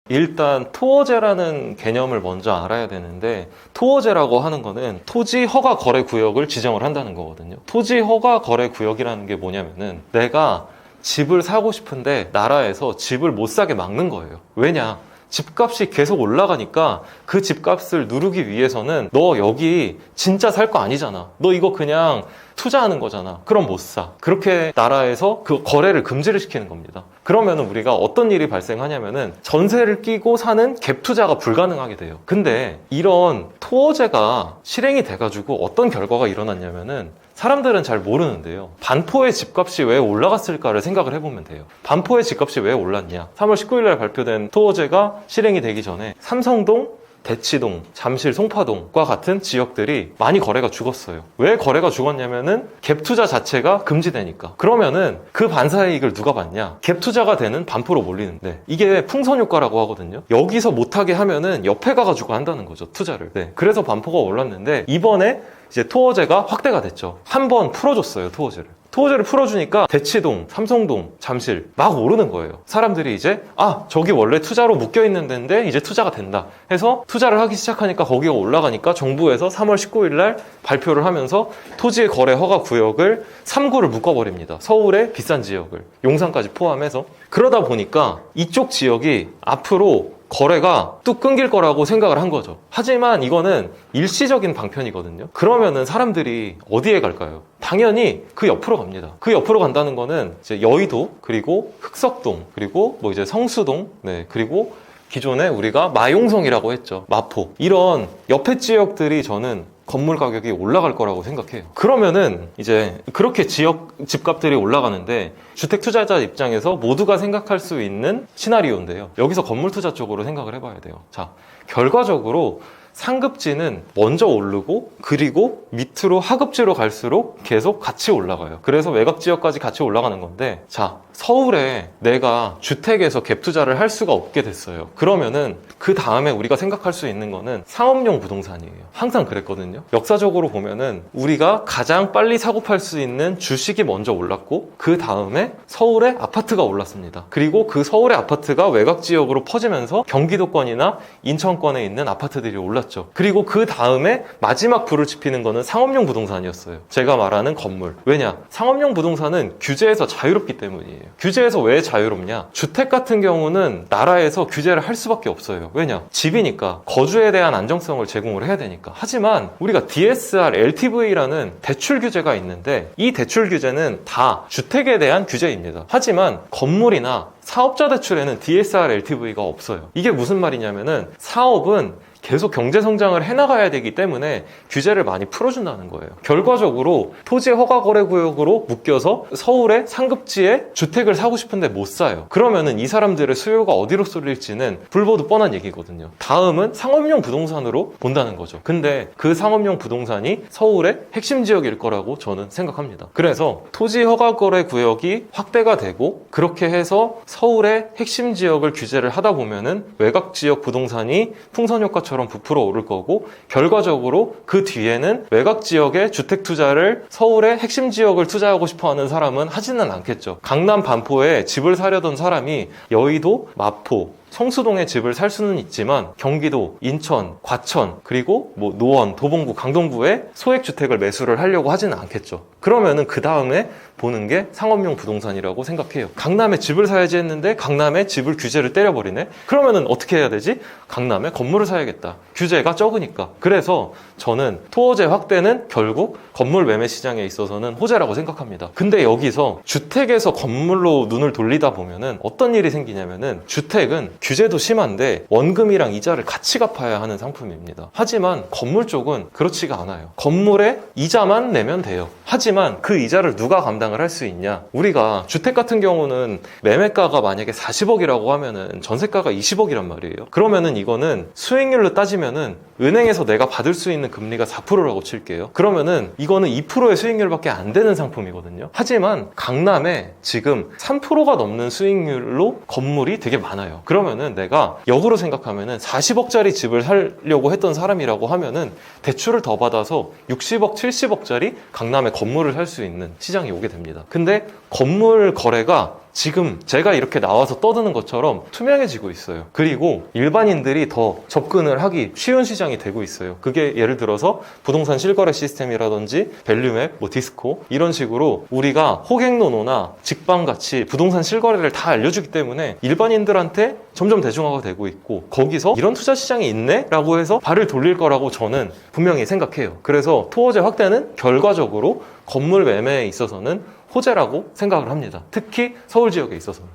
일단 토어제라는 개념을 먼저 알아야 되는데 토어제라고 하는 거는 토지 허가 거래 구역을 지정을 한다는 거거든요. 토지 허가 거래 구역이라는 게 뭐냐면은 내가 집을 사고 싶은데 나라에서 집을 못 사게 막는 거예요. 왜냐? 집값이 계속 올라가니까 그 집값을 누르기 위해서는 너 여기 진짜 살 거 아니잖아. 너 이거 그냥 투자하는 거잖아. 그럼 못 사. 그렇게 나라에서 그 거래를 금지를 시키는 겁니다. 그러면은 우리가 어떤 일이 발생하냐면은 전세를 끼고 사는 갭 투자가 불가능하게 돼요. 근데 이런 토어제가 실행이 돼가지고 어떤 결과가 일어났냐면은 사람들은 잘 모르는데요. 반포의 집값이 왜 올라갔을까를 생각을 해보면 돼요. 반포의 집값이 왜 올랐냐? 3월 19일 날 발표된 토어제가 실행이 되기 전에 삼성동, 대치동, 잠실, 송파동과 같은 지역들이 많이 거래가 죽었어요. 왜 거래가 죽었냐면은 갭 투자 자체가 금지되니까. 그러면은 그 반사이익을 누가 받냐? 갭 투자가 되는 반포로 몰리는데 이게 풍선 효과라고 하거든요. 여기서 못하게 하면은 옆에 가가지고 한다는 거죠, 투자를. 네. 그래서 반포가 올랐는데 이번에 이제 토어제가 확대가 됐죠. 한 번 풀어줬어요, 토어제를. 토어제를 풀어주니까 대치동, 삼성동, 잠실 막 오르는 거예요. 사람들이 이제 저기 원래 투자로 묶여있는 데인데 이제 투자가 된다 해서 투자를 하기 시작하니까 거기가 올라가니까 정부에서 3월 19일 날 발표를 하면서 토지 거래 허가 구역을 3구를 묶어버립니다. 서울의 비싼 지역을 용산까지 포함해서. 그러다 보니까 이쪽 지역이 앞으로 거래가 뚝 끊길 거라고 생각을 한 거죠. 하지만 이거는 일시적인 방편이거든요. 그러면은 사람들이 어디에 갈까요? 당연히 그 옆으로 갑니다. 그 옆으로 간다는 거는 이제 여의도, 그리고 흑석동, 그리고 뭐 이제 성수동, 네, 그리고 기존에 우리가 마용성이라고 했죠. 마포. 이런 옆에 지역들이 저는 건물 가격이 올라갈 거라고 생각해요. 그러면은 이제 그렇게 지역 집값들이 올라가는데 주택 투자자 입장에서 모두가 생각할 수 있는 시나리오인데요. 여기서 건물 투자 쪽으로 생각을 해봐야 돼요. 자, 결과적으로 상급지는 먼저 오르고 그리고 밑으로 하급지로 갈수록 계속 같이 올라가요. 그래서 외곽 지역까지 같이 올라가는 건데, 자, 서울에 내가 주택에서 갭 투자를 할 수가 없게 됐어요. 그러면은 그 다음에 우리가 생각할 수 있는 거는 상업용 부동산이에요. 항상 그랬거든요. 역사적으로 보면은 우리가 가장 빨리 사고 팔 수 있는 주식이 먼저 올랐고 그 다음에 서울의 아파트가 올랐습니다. 그리고 그 서울의 아파트가 외곽 지역으로 퍼지면서 경기도권이나 인천권에 있는 아파트들이 올랐죠. 그리고 그 다음에 마지막 불을 지피는 거는 상업용 부동산이었어요. 제가 말하는 건물. 왜냐? 상업용 부동산은 규제에서 자유롭기 때문이에요. 규제에서 왜 자유롭냐? 주택 같은 경우는 나라에서 규제를 할 수밖에 없어요. 왜냐? 집이니까 거주에 대한 안정성을 제공을 해야 되니까. 하지만 우리가 DSR, LTV라는 대출 규제가 있는데 이 대출 규제는 다 주택에 대한 규제입니다. 하지만 건물이나 사업자 대출에는 DSR, LTV가 없어요. 이게 무슨 말이냐면은 사업은 계속 경제 성장을 해나가야 되기 때문에 규제를 많이 풀어준다는 거예요. 결과적으로 토지 허가 거래 구역으로 묶여서 서울의 상급지에 주택을 사고 싶은데 못 사요. 그러면은 이 사람들의 수요가 어디로 쏠릴지는 불보듯 뻔한 얘기거든요. 다음은 상업용 부동산으로 본다는 거죠. 근데 그 상업용 부동산이 서울의 핵심 지역일 거라고 저는 생각합니다. 그래서 토지 허가 거래 구역이 확대가 되고 그렇게 해서 서울의 핵심 지역을 규제를 하다 보면은 외곽 지역 부동산이 풍선 효과처럼 부풀어 오를 거고, 결과적으로 그 뒤에는 외곽 지역의 주택 투자를 서울의 핵심 지역을 투자하고 싶어 하는 사람은 하지는 않겠죠. 강남 반포에 집을 사려던 사람이 여의도, 마포, 성수동에 집을 살 수는 있지만 경기도, 인천, 과천, 그리고 뭐 노원, 도봉구, 강동구에 소액주택을 매수를 하려고 하지는 않겠죠. 그러면은 그 다음에 보는 게 상업용 부동산이라고 생각해요. 강남에 집을 사야지 했는데 강남에 집을 규제를 때려버리네? 그러면은 어떻게 해야 되지? 강남에 건물을 사야겠다. 규제가 적으니까. 그래서 저는 토어제 확대는 결국 건물 매매 시장에 있어서는 호재라고 생각합니다. 근데 여기서 주택에서 건물로 눈을 돌리다 보면은 어떤 일이 생기냐면은 주택은 규제도 심한데 원금이랑 이자를 같이 갚아야 하는 상품입니다. 하지만 건물 쪽은 그렇지가 않아요. 건물에 이자만 내면 돼요. 하지만 그 이자를 누가 감당을 할 수 있냐? 우리가 주택 같은 경우는 매매가가 만약에 40억이라고 하면은 전세가가 20억이란 말이에요. 그러면은 이거는 수익률로 따지면은 은행에서 내가 받을 수 있는 금리가 4%라고 칠게요. 그러면은 이거는 2%의 수익률밖에 안 되는 상품이거든요. 하지만 강남에 지금 3%가 넘는 수익률로 건물이 되게 많아요. 그러면은 내가 역으로 생각하면은 40억짜리 집을 살려고 했던 사람이라고 하면은 대출을 더 받아서 60억, 70억짜리 강남에 건물을 살 수 있는 시장이 오게 됩니다. 근데 건물 거래가 지금 제가 이렇게 나와서 떠드는 것처럼 투명해지고 있어요. 그리고 일반인들이 더 접근을 하기 쉬운 시장이 되고 있어요. 그게 예를 들어서 부동산 실거래 시스템이라든지 밸류맵, 디스코 이런 식으로 우리가 호갱노노나 직방같이 부동산 실거래를 다 알려주기 때문에 일반인들한테 점점 대중화가 되고 있고, 거기서 이런 투자 시장이 있네? 라고 해서 발을 돌릴 거라고 저는 분명히 생각해요. 그래서 토어제 확대는 결과적으로 건물 매매에 있어서는 호재라고 생각을 합니다. 특히 서울 지역에 있어서는.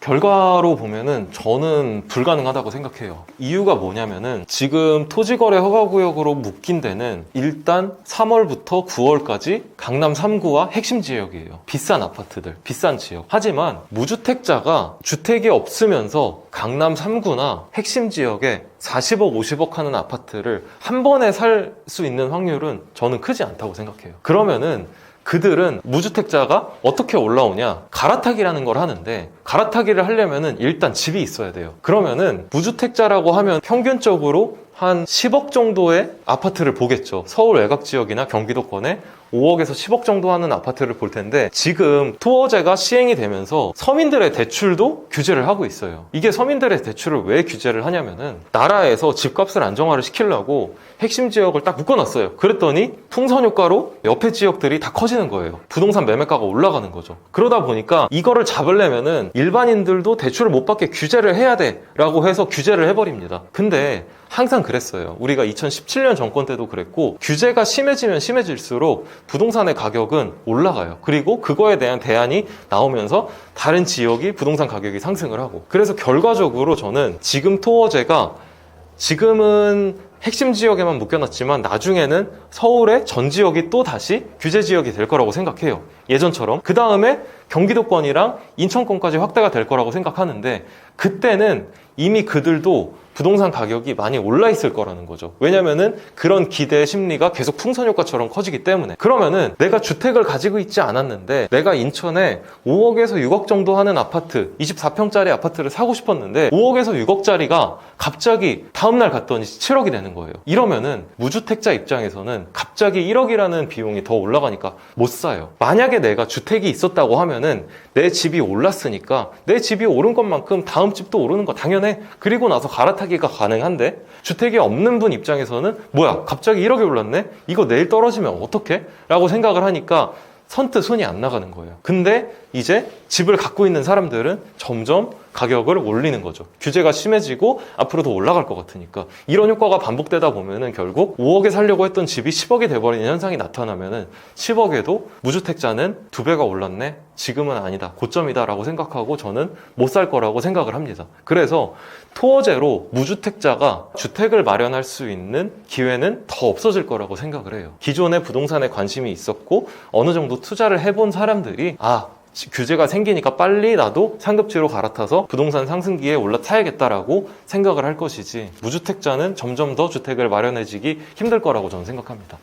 결과로 보면은 저는 불가능하다고 생각해요. 이유가 뭐냐면은 지금 토지거래 허가구역으로 묶인 데는 일단 3월부터 9월까지 강남 3구와 핵심 지역이에요. 비싼 아파트들, 비싼 지역. 하지만 무주택자가 주택이 없으면서 강남 3구나 핵심 지역에 40억, 50억 하는 아파트를 한 번에 살 수 있는 확률은 저는 크지 않다고 생각해요. 그러면은 그들은 무주택자가 어떻게 올라오냐, 갈아타기라는 걸 하는데, 갈아타기를 하려면은 일단 집이 있어야 돼요. 그러면은 무주택자라고 하면 평균적으로 한 10억 정도의 아파트를 보겠죠. 서울 외곽 지역이나 경기도권에 5억에서 10억 정도 하는 아파트를 볼 텐데, 지금 토어제가 시행이 되면서 서민들의 대출도 규제를 하고 있어요. 이게 서민들의 대출을 왜 규제를 하냐면은 나라에서 집값을 안정화를 시키려고 핵심 지역을 딱 묶어놨어요. 그랬더니 풍선 효과로 옆에 지역들이 다 커지는 거예요. 부동산 매매가가 올라가는 거죠. 그러다 보니까 이거를 잡으려면은 일반인들도 대출을 못 받게 규제를 해야 돼 라고 해서 규제를 해버립니다. 근데 항상 그랬어요. 우리가 2017년 정권 때도 그랬고, 규제가 심해지면 심해질수록 부동산의 가격은 올라가요. 그리고 그거에 대한 대안이 나오면서 다른 지역이 부동산 가격이 상승을 하고, 그래서 결과적으로 저는 지금 토어제가 지금은 핵심 지역에만 묶여놨지만 나중에는 서울의 전 지역이 또 다시 규제 지역이 될 거라고 생각해요. 예전처럼. 그 다음에 경기도권이랑 인천권까지 확대가 될 거라고 생각하는데, 그때는 이미 그들도 부동산 가격이 많이 올라 있을 거라는 거죠. 왜냐면은 그런 기대 심리가 계속 풍선 효과처럼 커지기 때문에. 그러면은 내가 주택을 가지고 있지 않았는데, 내가 인천에 5억에서 6억 정도 하는 아파트, 24평짜리 아파트를 사고 싶었는데 5억에서 6억짜리가 갑자기 다음날 갔더니 7억이 되는 거예요. 이러면은 무주택자 입장에서는 갑자기 1억이라는 비용이 더 올라가니까 못 사요. 만약에 내가 주택이 있었다고 하면은 내 집이 올랐으니까 내 집이 오른 것만큼 다음 집도 오르는 거 당연해. 그리고 나서 갈아타기가 가능한데, 주택이 없는 분 입장에서는 뭐야, 갑자기 1억이 올랐네? 이거 내일 떨어지면 어떡해? 라고 생각을 하니까 선뜻 손이 안 나가는 거예요. 근데 이제 집을 갖고 있는 사람들은 점점 가격을 올리는 거죠. 규제가 심해지고 앞으로 더 올라갈 것 같으니까. 이런 효과가 반복되다 보면은 결국 5억에 살려고 했던 집이 10억이 돼버리는 현상이 나타나면은 10억에도 무주택자는 2배가 올랐네? 지금은 아니다. 고점이다. 라고 생각하고 저는 못 살 거라고 생각을 합니다. 그래서 토어제로 무주택자가 주택을 마련할 수 있는 기회는 더 없어질 거라고 생각을 해요. 기존에 부동산에 관심이 있었고 어느 정도 투자를 해본 사람들이 규제가 생기니까 빨리 나도 상급지로 갈아타서 부동산 상승기에 올라타야겠다라고 생각을 할 것이지, 무주택자는 점점 더 주택을 마련해지기 힘들 거라고 저는 생각합니다.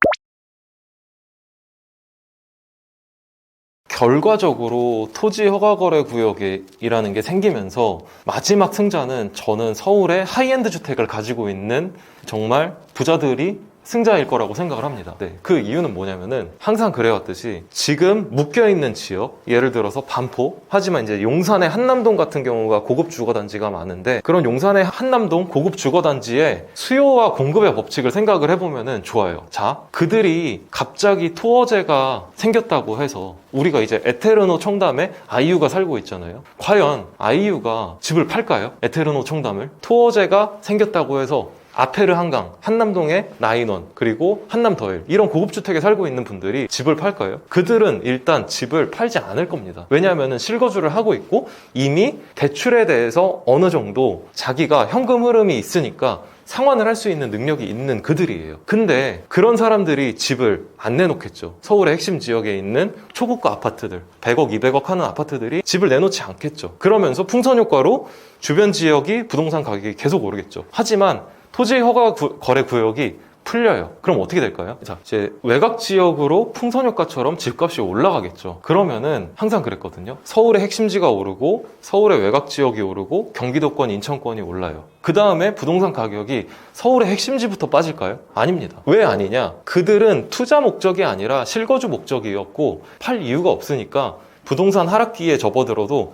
결과적으로 토지 허가거래 구역이라는 게 생기면서 마지막 승자는 저는 서울의 하이엔드 주택을 가지고 있는 정말 부자들이 승자일 거라고 생각을 합니다. 그 이유는 뭐냐면은 항상 그래왔듯이 지금 묶여있는 지역, 예를 들어서 반포, 하지만 이제 용산의 한남동 같은 경우가 고급 주거단지가 많은데, 그런 용산의 한남동 고급 주거단지의 수요와 공급의 법칙을 생각을 해보면은 좋아요. 자, 그들이 갑자기 토어제가 생겼다고 해서 우리가 이제 에테르노 청담에 아이유가 살고 있잖아요. 과연 아이유가 집을 팔까요? 에테르노 청담을? 토어제가 생겼다고 해서 아페르 한강, 한남동의 나인원, 그리고 한남더일, 이런 고급주택에 살고 있는 분들이 집을 팔까요? 그들은 일단 집을 팔지 않을 겁니다. 왜냐하면 실거주를 하고 있고 이미 대출에 대해서 어느 정도 자기가 현금 흐름이 있으니까 상환을 할 수 있는 능력이 있는 그들이에요. 근데 그런 사람들이 집을 안 내놓겠죠. 서울의 핵심 지역에 있는 초고가 아파트들, 100억, 200억 하는 아파트들이 집을 내놓지 않겠죠. 그러면서 풍선 효과로 주변 지역이 부동산 가격이 계속 오르겠죠. 하지만 토지 허가 거래 구역이 풀려요. 그럼 어떻게 될까요? 자, 이제 외곽 지역으로 풍선효과처럼 집값이 올라가겠죠. 그러면은 항상 그랬거든요. 서울의 핵심지가 오르고 서울의 외곽 지역이 오르고 경기도권, 인천권이 올라요. 그 다음에 부동산 가격이 서울의 핵심지부터 빠질까요? 아닙니다. 왜 아니냐? 그들은 투자 목적이 아니라 실거주 목적이었고 팔 이유가 없으니까 부동산 하락기에 접어들어도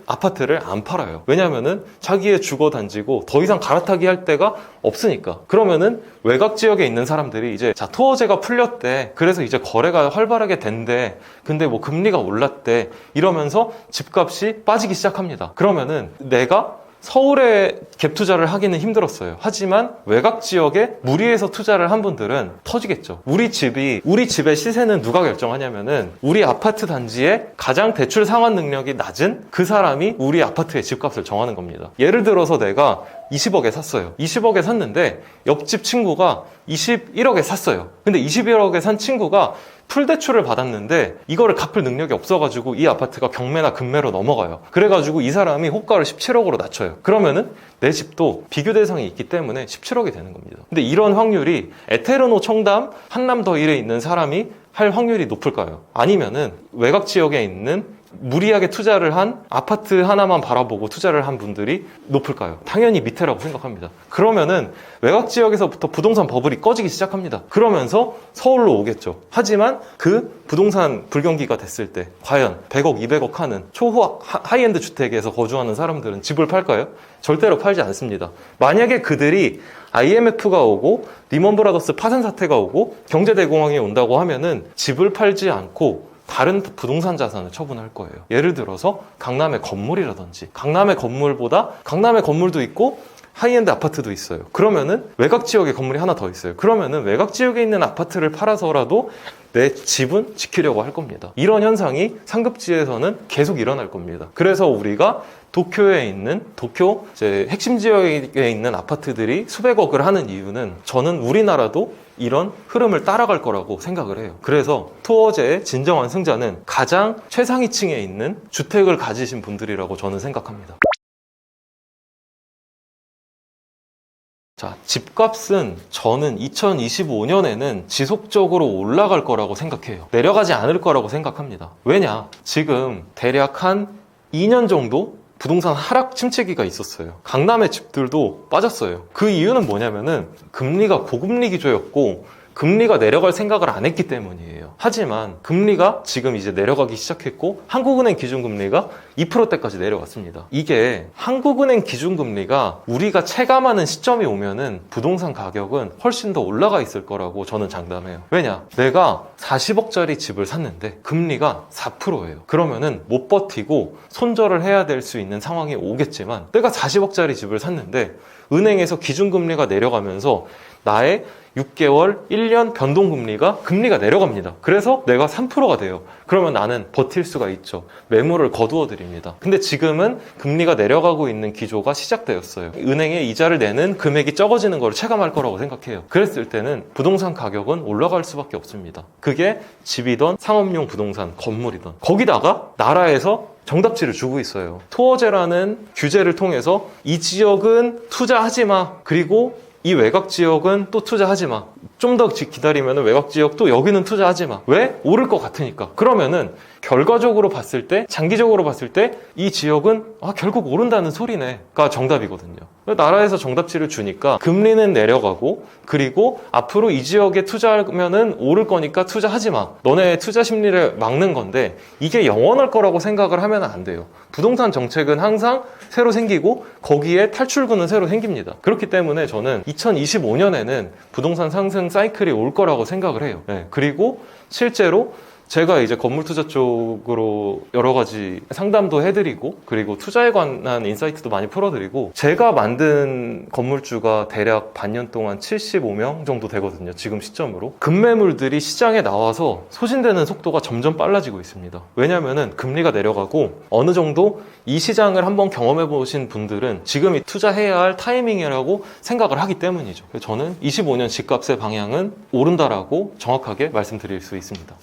아파트를 안 팔아요. 왜냐면은 자기의 주거 단지고 더 이상 갈아타기 할 데가 없으니까. 그러면은 외곽 지역에 있는 사람들이 이제 자, 토어제가 풀렸대. 그래서 이제 거래가 활발하게 된대. 근데 뭐 금리가 올랐대. 이러면서 집값이 빠지기 시작합니다. 그러면은 내가 서울에 갭 투자를 하기는 힘들었어요. 하지만 외곽 지역에 무리해서 투자를 한 분들은 터지겠죠. 우리 집의 시세는 누가 결정하냐면은 우리 아파트 단지에 가장 대출 상환 능력이 낮은 그 사람이 우리 아파트의 집값을 정하는 겁니다. 예를 들어서 내가 20억에 샀어요. 20억에 샀는데 옆집 친구가 21억에 샀어요. 근데 21억에 산 친구가 풀대출을 받았는데 이거를 갚을 능력이 없어가지고 이 아파트가 경매나 금매로 넘어가요. 그래가지고 이 사람이 호가를 17억으로 낮춰요. 그러면은 내 집도 비교 대상이 있기 때문에 17억이 되는 겁니다. 근데 이런 확률이 에테르노 청담 한남더일에 있는 사람이 할 확률이 높을까요? 아니면은 외곽 지역에 있는 무리하게 투자를 한 아파트 하나만 바라보고 투자를 한 분들이 높을까요? 당연히 밑에라고 생각합니다. 그러면은 외곽 지역에서부터 부동산 버블이 꺼지기 시작합니다. 그러면서 서울로 오겠죠. 하지만 그 부동산 불경기가 됐을 때 과연 100억, 200억 하는 하이엔드 주택에서 거주하는 사람들은 집을 팔까요? 절대로 팔지 않습니다. 만약에 그들이 IMF가 오고 리먼 브라더스 파산 사태가 오고 경제대공황이 온다고 하면은 집을 팔지 않고 다른 부동산 자산을 처분할 거예요. 예를 들어서 강남의 건물이라든지 강남의 건물도 있고 하이엔드 아파트도 있어요. 그러면은 외곽 지역에 건물이 하나 더 있어요. 그러면은 외곽 지역에 있는 아파트를 팔아서라도 내 집은 지키려고 할 겁니다. 이런 현상이 상급지에서는 계속 일어날 겁니다. 그래서 우리가 도쿄에 있는 핵심 지역에 있는 아파트들이 수백억을 하는 이유는 저는 우리나라도 이런 흐름을 따라갈 거라고 생각을 해요. 그래서 투어제의 진정한 승자는 가장 최상위층에 있는 주택을 가지신 분들이라고 저는 생각합니다. 자, 집값은 저는 2025년에는 지속적으로 올라갈 거라고 생각해요. 내려가지 않을 거라고 생각합니다. 왜냐? 지금 대략 한 2년 정도 부동산 하락 침체기가 있었어요. 강남의 집들도 빠졌어요. 그 이유는 뭐냐면은 금리가 고금리 기조였고 금리가 내려갈 생각을 안 했기 때문이에요. 하지만 금리가 지금 이제 내려가기 시작했고 한국은행 기준금리가 2%대까지 내려왔습니다. 이게 한국은행 기준금리가 우리가 체감하는 시점이 오면은 부동산 가격은 훨씬 더 올라가 있을 거라고 저는 장담해요. 왜냐? 내가 40억짜리 집을 샀는데 금리가 4%예요. 그러면은 못 버티고 손절을 해야 될 수 있는 상황이 오겠지만 내가 40억짜리 집을 샀는데 은행에서 기준금리가 내려가면서 나의 6개월, 1년 금리가 내려갑니다. 그래서 내가 3%가 돼요. 그러면 나는 버틸 수가 있죠. 매물을 거두어 드립니다. 근데 지금은 금리가 내려가고 있는 기조가 시작되었어요. 은행에 이자를 내는 금액이 적어지는 걸 체감할 거라고 생각해요. 그랬을 때는 부동산 가격은 올라갈 수밖에 없습니다. 그게 집이든 상업용 부동산, 건물이든. 거기다가 나라에서 정답지를 주고 있어요. 토어제라는 규제를 통해서 이 지역은 투자하지 마. 그리고 이 외곽 지역은 또 투자하지 마. 좀 더 기다리면 외곽 지역 또 여기는 투자하지 마. 왜? 오를 것 같으니까. 그러면은 결과적으로 봤을 때, 장기적으로 봤을 때 이 지역은 결국 오른다는 소리네가 정답이거든요. 나라에서 정답지를 주니까 금리는 내려가고 그리고 앞으로 이 지역에 투자하면은 오를 거니까 투자하지 마. 너네 투자 심리를 막는 건데 이게 영원할 거라고 생각을 하면 안 돼요. 부동산 정책은 항상 새로 생기고 거기에 탈출구는 새로 생깁니다. 그렇기 때문에 저는 2025년에는 부동산 상승 사이클이 올 거라고 생각을 해요. 네, 그리고 실제로 제가 이제 건물 투자 쪽으로 여러 가지 상담도 해드리고 그리고 투자에 관한 인사이트도 많이 풀어드리고 제가 만든 건물주가 대략 반년 동안 75명 정도 되거든요. 지금 시점으로. 급매물들이 시장에 나와서 소진되는 속도가 점점 빨라지고 있습니다. 왜냐면은 금리가 내려가고 어느 정도 이 시장을 한번 경험해 보신 분들은 지금이 투자해야 할 타이밍이라고 생각을 하기 때문이죠. 저는 25년 집값의 방향은 오른다라고 정확하게 말씀드릴 수 있습니다.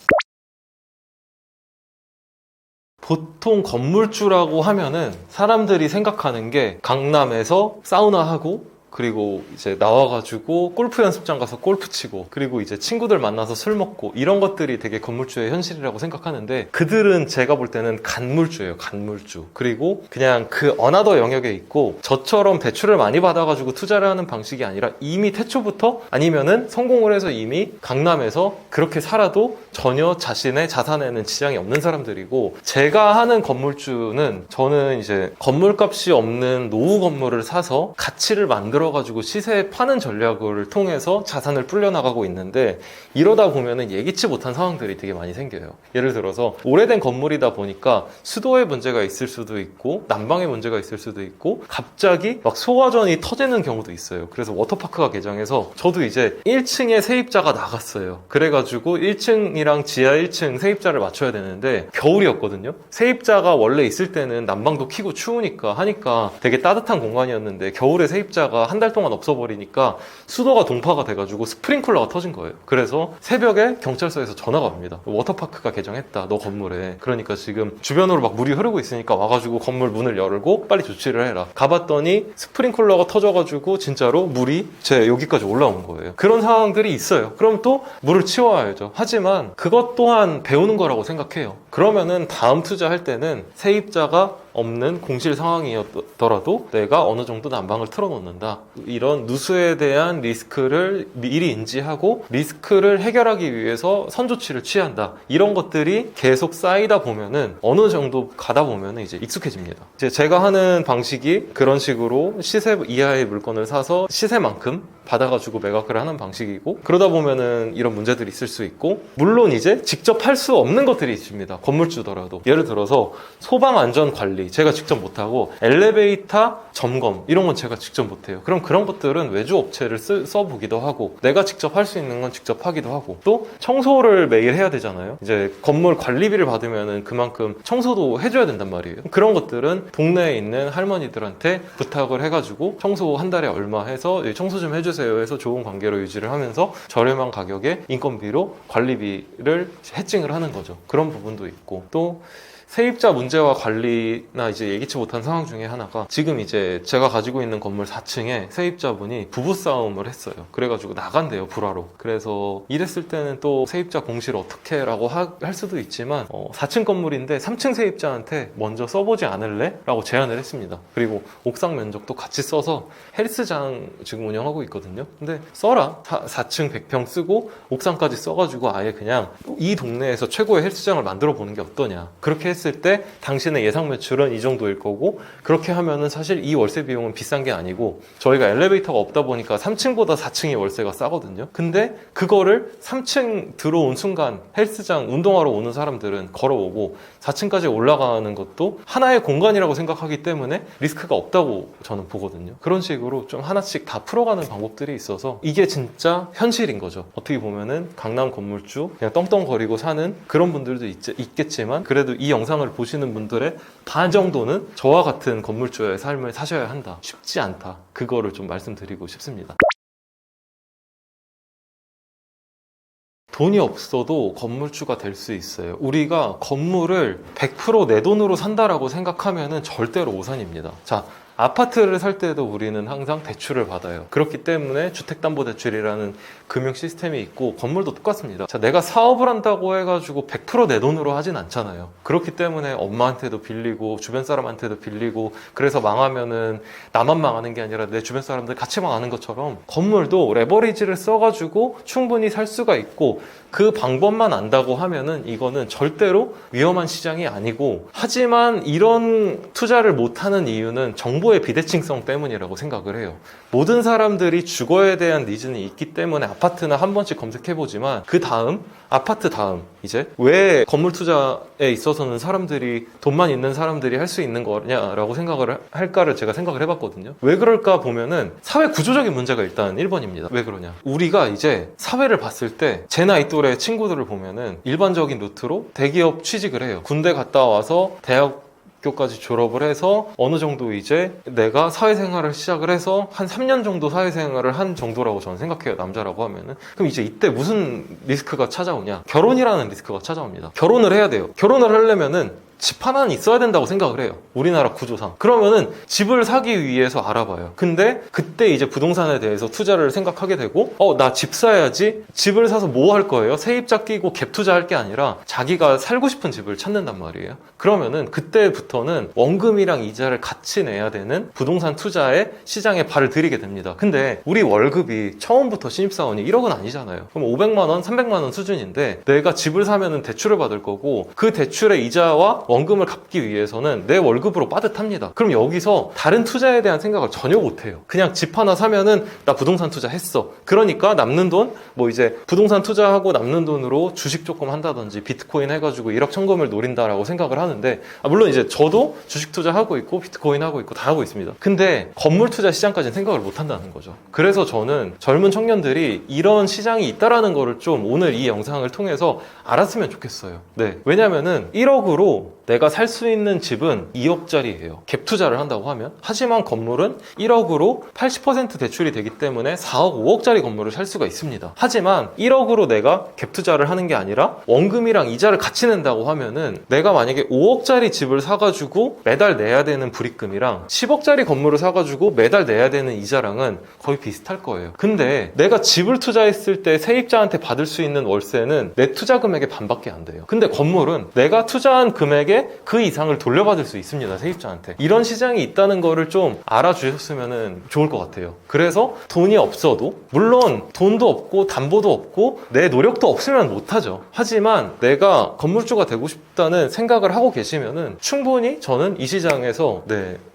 보통 건물주라고 하면은 사람들이 생각하는 게 강남에서 사우나하고 그리고 이제 나와가지고 골프 연습장 가서 골프 치고, 그리고 이제 친구들 만나서 술 먹고, 이런 것들이 되게 건물주의 현실이라고 생각하는데, 그들은 제가 볼 때는 간물주예요. 간물주. 그리고 그냥 그 어나더 영역에 있고, 저처럼 대출을 많이 받아가지고 투자를 하는 방식이 아니라 이미 태초부터, 아니면은 성공을 해서 이미 강남에서 그렇게 살아도 전혀 자신의 자산에는 지장이 없는 사람들이고, 제가 하는 건물주는, 저는 이제 건물값이 없는 노후 건물을 사서 가치를 만들어가지고 시세에 파는 전략을 통해서 자산을 불려나가고 있는데, 이러다 보면은 예기치 못한 상황들이 되게 많이 생겨요. 예를 들어서 오래된 건물이다 보니까 수도에 문제가 있을 수도 있고, 난방에 문제가 있을 수도 있고, 갑자기 막 소화전이 터지는 경우도 있어요. 그래서 워터파크가 개장해서 저도 이제 1층에 세입자가 나갔어요. 그래가지고 1층이랑 지하 1층 세입자를 맞춰야 되는데, 겨울이었거든요. 세입자가 원래 있을 때는 난방도 켜고 추우니까 하니까 되게 따뜻한 공간이었는데, 겨울에 세입자가 한 달 동안 없어버리니까 수도가 동파가 돼가지고 스프링클러가 터진 거예요. 그래서 새벽에 경찰서에서 전화가 옵니다. 워터파크가 개장했다, 너 건물에. 그러니까 지금 주변으로 막 물이 흐르고 있으니까 와가지고 건물 문을 열고 빨리 조치를 해라. 가봤더니 스프링클러가 터져가지고 진짜로 물이 제 여기까지 올라온 거예요. 그런 상황들이 있어요. 그럼 또 물을 치워야죠. 하지만 그것 또한 배우는 거라고 생각해요. 그러면은 다음 투자할 때는 세입자가 없는 공실 상황이었더라도 내가 어느 정도 난방을 틀어놓는다. 이런 누수에 대한 리스크를 미리 인지하고 리스크를 해결하기 위해서 선조치를 취한다. 이런 것들이 계속 쌓이다 보면은 어느 정도 가다 보면은 이제 익숙해집니다. 이제 제가 하는 방식이 그런 식으로 시세 이하의 물건을 사서 시세만큼 받아가지고 매각을 하는 방식이고, 그러다 보면은 이런 문제들이 있을 수 있고, 물론 이제 직접 할 수 없는 것들이 있습니다. 건물주더라도. 예를 들어서 소방 안전 관리 제가 직접 못하고, 엘리베이터 점검 이런 건 제가 직접 못해요. 그럼 그런 것들은 외주 업체를 써보기도 하고, 내가 직접 할 수 있는 건 직접 하기도 하고, 또 청소를 매일 해야 되잖아요. 이제 건물 관리비를 받으면은 그만큼 청소도 해줘야 된단 말이에요. 그런 것들은 동네에 있는 할머니들한테 부탁을 해가지고 청소 한 달에 얼마 해서 청소 좀 해주세요 해서 좋은 관계로 유지를 하면서 저렴한 가격에 인건비로 관리비를 해칭을 하는 거죠. 그런 부분도 있고, 또 세입자 문제와 관리나 이제 예기치 못한 상황 중에 하나가, 지금 이제 제가 가지고 있는 건물 4층에 세입자분이 부부싸움을 했어요. 그래가지고 나간대요, 불화로. 그래서 이랬을 때는 또 세입자 공시를 어떻게 라고 할 수도 있지만, 4층 건물인데 3층 세입자한테 먼저 써보지 않을래? 라고 제안을 했습니다. 그리고 옥상 면적도 같이 써서 헬스장 지금 운영하고 있거든요. 근데 써라. 4층 100평 쓰고 옥상까지 써가지고 아예 그냥 이 동네에서 최고의 헬스장을 만들어 보는 게 어떠냐. 그렇게 했을 때 당신의 예상 매출은 이 정도일 거고, 그렇게 하면은 사실 이 월세 비용은 비싼 게 아니고, 저희가 엘리베이터가 없다 보니까 3층보다 4층이 월세가 싸거든요. 근데 그거를 3층 들어온 순간 헬스장 운동하러 오는 사람들은 걸어오고 4층까지 올라가는 것도 하나의 공간이라고 생각하기 때문에 리스크가 없다고 저는 보거든요. 그런 식으로 좀 하나씩 다 풀어가는 방법들이 있어서 이게 진짜 현실인 거죠. 어떻게 보면은 강남 건물주 그냥 떵떵거리고 사는 그런 분들도 있겠지만, 그래도 이 영상을 보시는 분들의 반 정도는 저와 같은 건물주의 삶을 사셔야 한다. 쉽지 않다. 그거를 좀 말씀드리고 싶습니다. 돈이 없어도 건물주가 될 수 있어요. 우리가 건물을 100% 내 돈으로 산다라고 생각하면은 절대로 오산입니다. 자, 아파트를 살 때도 우리는 항상 대출을 받아요. 그렇기 때문에 주택담보대출이라는 금융 시스템이 있고, 건물도 똑같습니다. 자, 내가 사업을 한다고 해가지고 100% 내 돈으로 하진 않잖아요. 그렇기 때문에 엄마한테도 빌리고 주변 사람한테도 빌리고, 그래서 망하면은 나만 망하는 게 아니라 내 주변 사람들 같이 망하는 것처럼 건물도 레버리지를 써가지고 충분히 살 수가 있고, 그 방법만 안다고 하면은 이거는 절대로 위험한 시장이 아니고, 하지만 이런 투자를 못하는 이유는 정보의 비대칭성 때문이라고 생각을 해요. 모든 사람들이 주거에 대한 니즈는 있기 때문에 아파트나 한 번씩 검색해보지만, 그 다음 아파트 다음 이제 왜 건물 투자에 있어서는 사람들이, 돈만 있는 사람들이 할 수 있는 거냐라고 생각을 할까를 제가 생각을 해봤거든요. 왜 그럴까 보면은 사회 구조적인 문제가 일단 1번입니다. 왜 그러냐, 우리가 이제 사회를 봤을 때 제 나이 또래 친구들을 보면은 일반적인 루트로 대기업 취직을 해요. 군대 갔다 와서 대학교까지 졸업을 해서 어느 정도 이제 내가 사회생활을 시작을 해서 한 3년 정도 사회생활을 한 정도라고 저는 생각해요. 남자라고 하면은. 그럼 이제 이때 무슨 리스크가 찾아오냐, 결혼이라는 리스크가 찾아옵니다. 결혼을 해야 돼요. 결혼을 하려면은 집 하나는 있어야 된다고 생각을 해요. 우리나라 구조상. 그러면은 집을 사기 위해서 알아봐요. 근데 그때 이제 부동산에 대해서 투자를 생각하게 되고 나 집 사야지. 집을 사서 뭐 할 거예요? 세입자 끼고 갭 투자할 게 아니라 자기가 살고 싶은 집을 찾는단 말이에요. 그러면은 그때부터는 원금이랑 이자를 같이 내야 되는 부동산 투자에 시장에 발을 들이게 됩니다. 근데 우리 월급이 처음부터 신입사원이 1억은 아니잖아요. 그럼 500만 원, 300만 원 수준인데 내가 집을 사면은 대출을 받을 거고 그 대출의 이자와 원금을 갚기 위해서는 내 월급으로 빠듯합니다. 그럼 여기서 다른 투자에 대한 생각을 전혀 못해요. 그냥 집 하나 사면은 나 부동산 투자했어. 그러니까 남는 돈, 뭐 이제 부동산 투자하고 남는 돈으로 주식 조금 한다든지 비트코인 해가지고 1억 천금을 노린다라고 생각을 하는데 물론 이제 저도 주식 투자하고 있고 비트코인 하고 있고 다 하고 있습니다. 근데 건물 투자 시장까지는 생각을 못 한다는 거죠. 그래서 저는 젊은 청년들이 이런 시장이 있다라는 거를 좀 오늘 이 영상을 통해서 알았으면 좋겠어요. 네. 왜냐면은 1억으로 내가 살 수 있는 집은 2억짜리예요. 갭 투자를 한다고 하면. 하지만 건물은 1억으로 80% 대출이 되기 때문에 4억, 5억짜리 건물을 살 수가 있습니다. 하지만 1억으로 내가 갭 투자를 하는 게 아니라 원금이랑 이자를 같이 낸다고 하면은 내가 만약에 5억짜리 집을 사가지고 매달 내야 되는 불입금이랑 10억짜리 건물을 사가지고 매달 내야 되는 이자랑은 거의 비슷할 거예요. 근데 내가 집을 투자했을 때 세입자한테 받을 수 있는 월세는 내 투자 금액의 반밖에 안 돼요. 근데 건물은 내가 투자한 금액의 그 이상을 돌려받을 수 있습니다. 세입자한테. 이런 시장이 있다는 거를 좀 알아주셨으면 좋을 것 같아요. 그래서 돈이 없어도 물론 돈도 없고 담보도 없고 내 노력도 없으면 못하죠. 하지만 내가 건물주가 되고 싶다는 생각을 하고 계시면은 충분히 저는 이 시장에서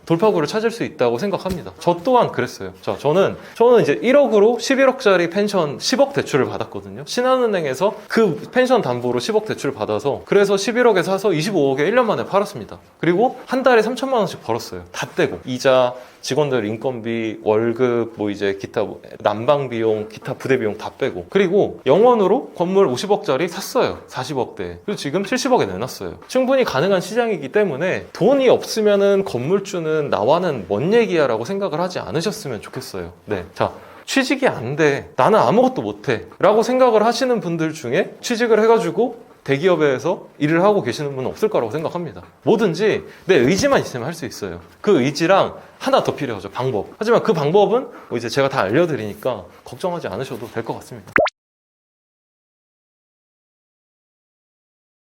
돌파구를 찾을 수 있다고 생각합니다. 저 또한 그랬어요. 자, 저는 이제 1억으로 11억짜리 펜션 10억 대출을 받았거든요. 신한은행에서 그 펜션 담보로 10억 대출을 받아서 그래서 11억에 사서 25억에 1년 만에 팔았습니다. 그리고 한 달에 3천만 원씩 벌었어요. 다 떼고 이자, 직원들 인건비, 월급, 뭐 이제 기타 난방 비용, 기타 부대 비용 다 빼고 그리고 영원으로 건물 50억짜리 샀어요. 40억대. 그리고 지금 70억에 내놨어요. 충분히 가능한 시장이기 때문에 돈이 없으면은 건물주는 나와는 먼 얘기야 라고 생각을 하지 않으셨으면 좋겠어요. 네. 자. 취직이 안 돼. 나는 아무것도 못해. 라고 생각을 하시는 분들 중에 취직을 해가지고 대기업에서 일을 하고 계시는 분은 없을 거라고 생각합니다. 뭐든지 내 의지만 있으면 할 수 있어요. 그 의지랑 하나 더 필요하죠. 방법. 하지만 그 방법은 뭐 이제 제가 다 알려드리니까 걱정하지 않으셔도 될 것 같습니다.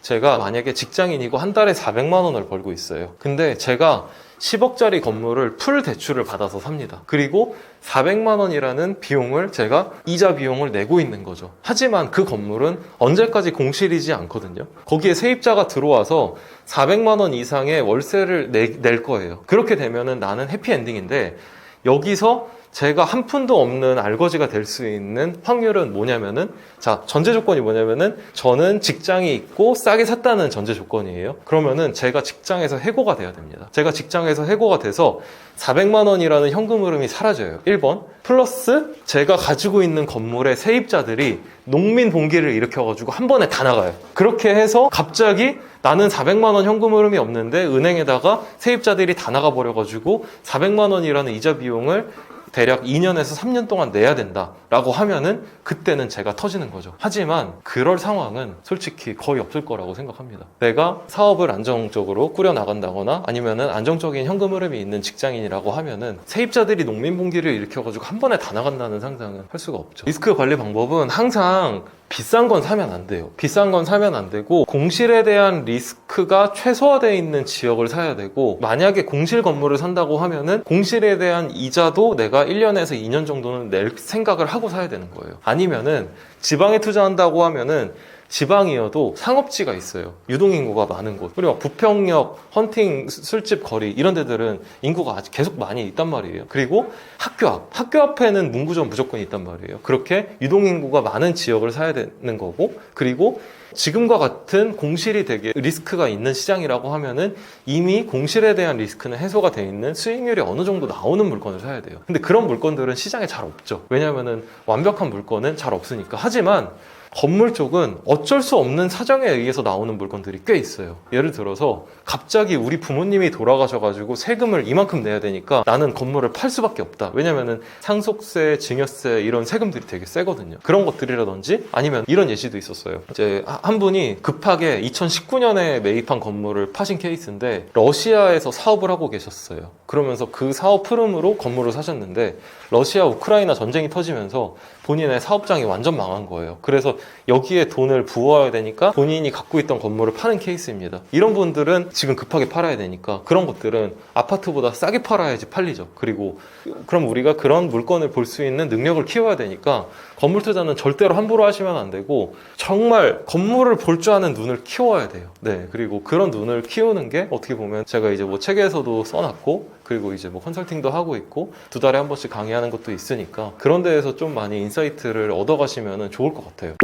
제가 만약에 직장인이고 한 달에 400만 원을 벌고 있어요. 근데 제가 10억짜리 건물을 풀 대출을 받아서 삽니다. 그리고 400만 원이라는 비용을 제가 이자 비용을 내고 있는 거죠. 하지만 그 건물은 언제까지 공실이지 않거든요. 거기에 세입자가 들어와서 400만 원 이상의 월세를 낼 거예요. 그렇게 되면은 나는 해피엔딩인데 여기서 제가 한 푼도 없는 알거지가 될 수 있는 확률은 뭐냐면은 자, 전제 조건이 뭐냐면은 저는 직장이 있고 싸게 샀다는 전제 조건이에요. 그러면은 제가 직장에서 해고가 돼야 됩니다. 제가 직장에서 해고가 돼서 400만 원이라는 현금 흐름이 사라져요. 1번. 플러스 제가 가지고 있는 건물의 세입자들이 농민 봉기를 일으켜가지고 한 번에 다 나가요. 그렇게 해서 갑자기 나는 400만 원 현금 흐름이 없는데 은행에다가 세입자들이 다 나가버려가지고 400만 원이라는 이자 비용을 대략 2년에서 3년 동안 내야 된다라고 하면은 그때는 제가 터지는 거죠. 하지만 그럴 상황은 솔직히 거의 없을 거라고 생각합니다. 내가 사업을 안정적으로 꾸려나간다거나 아니면은 안정적인 현금 흐름이 있는 직장인이라고 하면은 세입자들이 농민봉기를 일으켜가지고 한 번에 다 나간다는 상상은 할 수가 없죠. 리스크 관리 방법은 항상 비싼 건 사면 안 돼요. 비싼 건 사면 안 되고 공실에 대한 리스크가 최소화되어 있는 지역을 사야 되고 만약에 공실 건물을 산다고 하면은 공실에 대한 이자도 내가 1년에서 2년 정도는 낼 생각을 하고 사야 되는 거예요. 아니면은 지방에 투자한다고 하면은 지방이어도 상업지가 있어요. 유동인구가 많은 곳. 그리고 부평역, 헌팅, 술집, 거리 이런 데들은 인구가 아직 계속 많이 있단 말이에요. 그리고 학교 앞에는 문구점 무조건 있단 말이에요. 그렇게 유동인구가 많은 지역을 사야 되는 거고 그리고 지금과 같은 공실이 되게 리스크가 있는 시장이라고 하면은 이미 공실에 대한 리스크는 해소가 돼 있는 수익률이 어느 정도 나오는 물건을 사야 돼요. 근데 그런 물건들은 시장에 잘 없죠. 왜냐면은 완벽한 물건은 잘 없으니까. 하지만 건물 쪽은 어쩔 수 없는 사정에 의해서 나오는 물건들이 꽤 있어요. 예를 들어서 갑자기 우리 부모님이 돌아가셔가지고 세금을 이만큼 내야 되니까 나는 건물을 팔 수밖에 없다. 왜냐면은 상속세, 증여세 이런 세금들이 되게 세거든요. 그런 것들이라든지 아니면 이런 예시도 있었어요. 이제 한 분이 급하게 2019년에 매입한 건물을 파신 케이스인데 러시아에서 사업을 하고 계셨어요. 그러면서 그 사업 흐름으로 건물을 사셨는데 러시아 우크라이나 전쟁이 터지면서 본인의 사업장이 완전 망한 거예요. 그래서 여기에 돈을 부어야 되니까 본인이 갖고 있던 건물을 파는 케이스입니다. 이런 분들은 지금 급하게 팔아야 되니까 그런 것들은 아파트보다 싸게 팔아야지 팔리죠. 그리고 그럼 우리가 그런 물건을 볼 수 있는 능력을 키워야 되니까 건물 투자는 절대로 함부로 하시면 안 되고 정말 건물을 볼 줄 아는 눈을 키워야 돼요. 네, 그리고 그런 눈을 키우는 게 어떻게 보면 제가 이제 뭐 책에서도 써놨고 그리고 이제 뭐 컨설팅도 하고 있고 2달에 한 번씩 강의하는 것도 있으니까 그런 데에서 좀 많이 인사이트를 얻어가시면 좋을 것 같아요.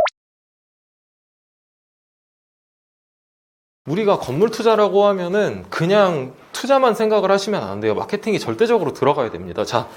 우리가 건물 투자라고 하면은 그냥 투자만 생각을 하시면 안 돼요. 마케팅이 절대적으로 들어가야 됩니다. 자,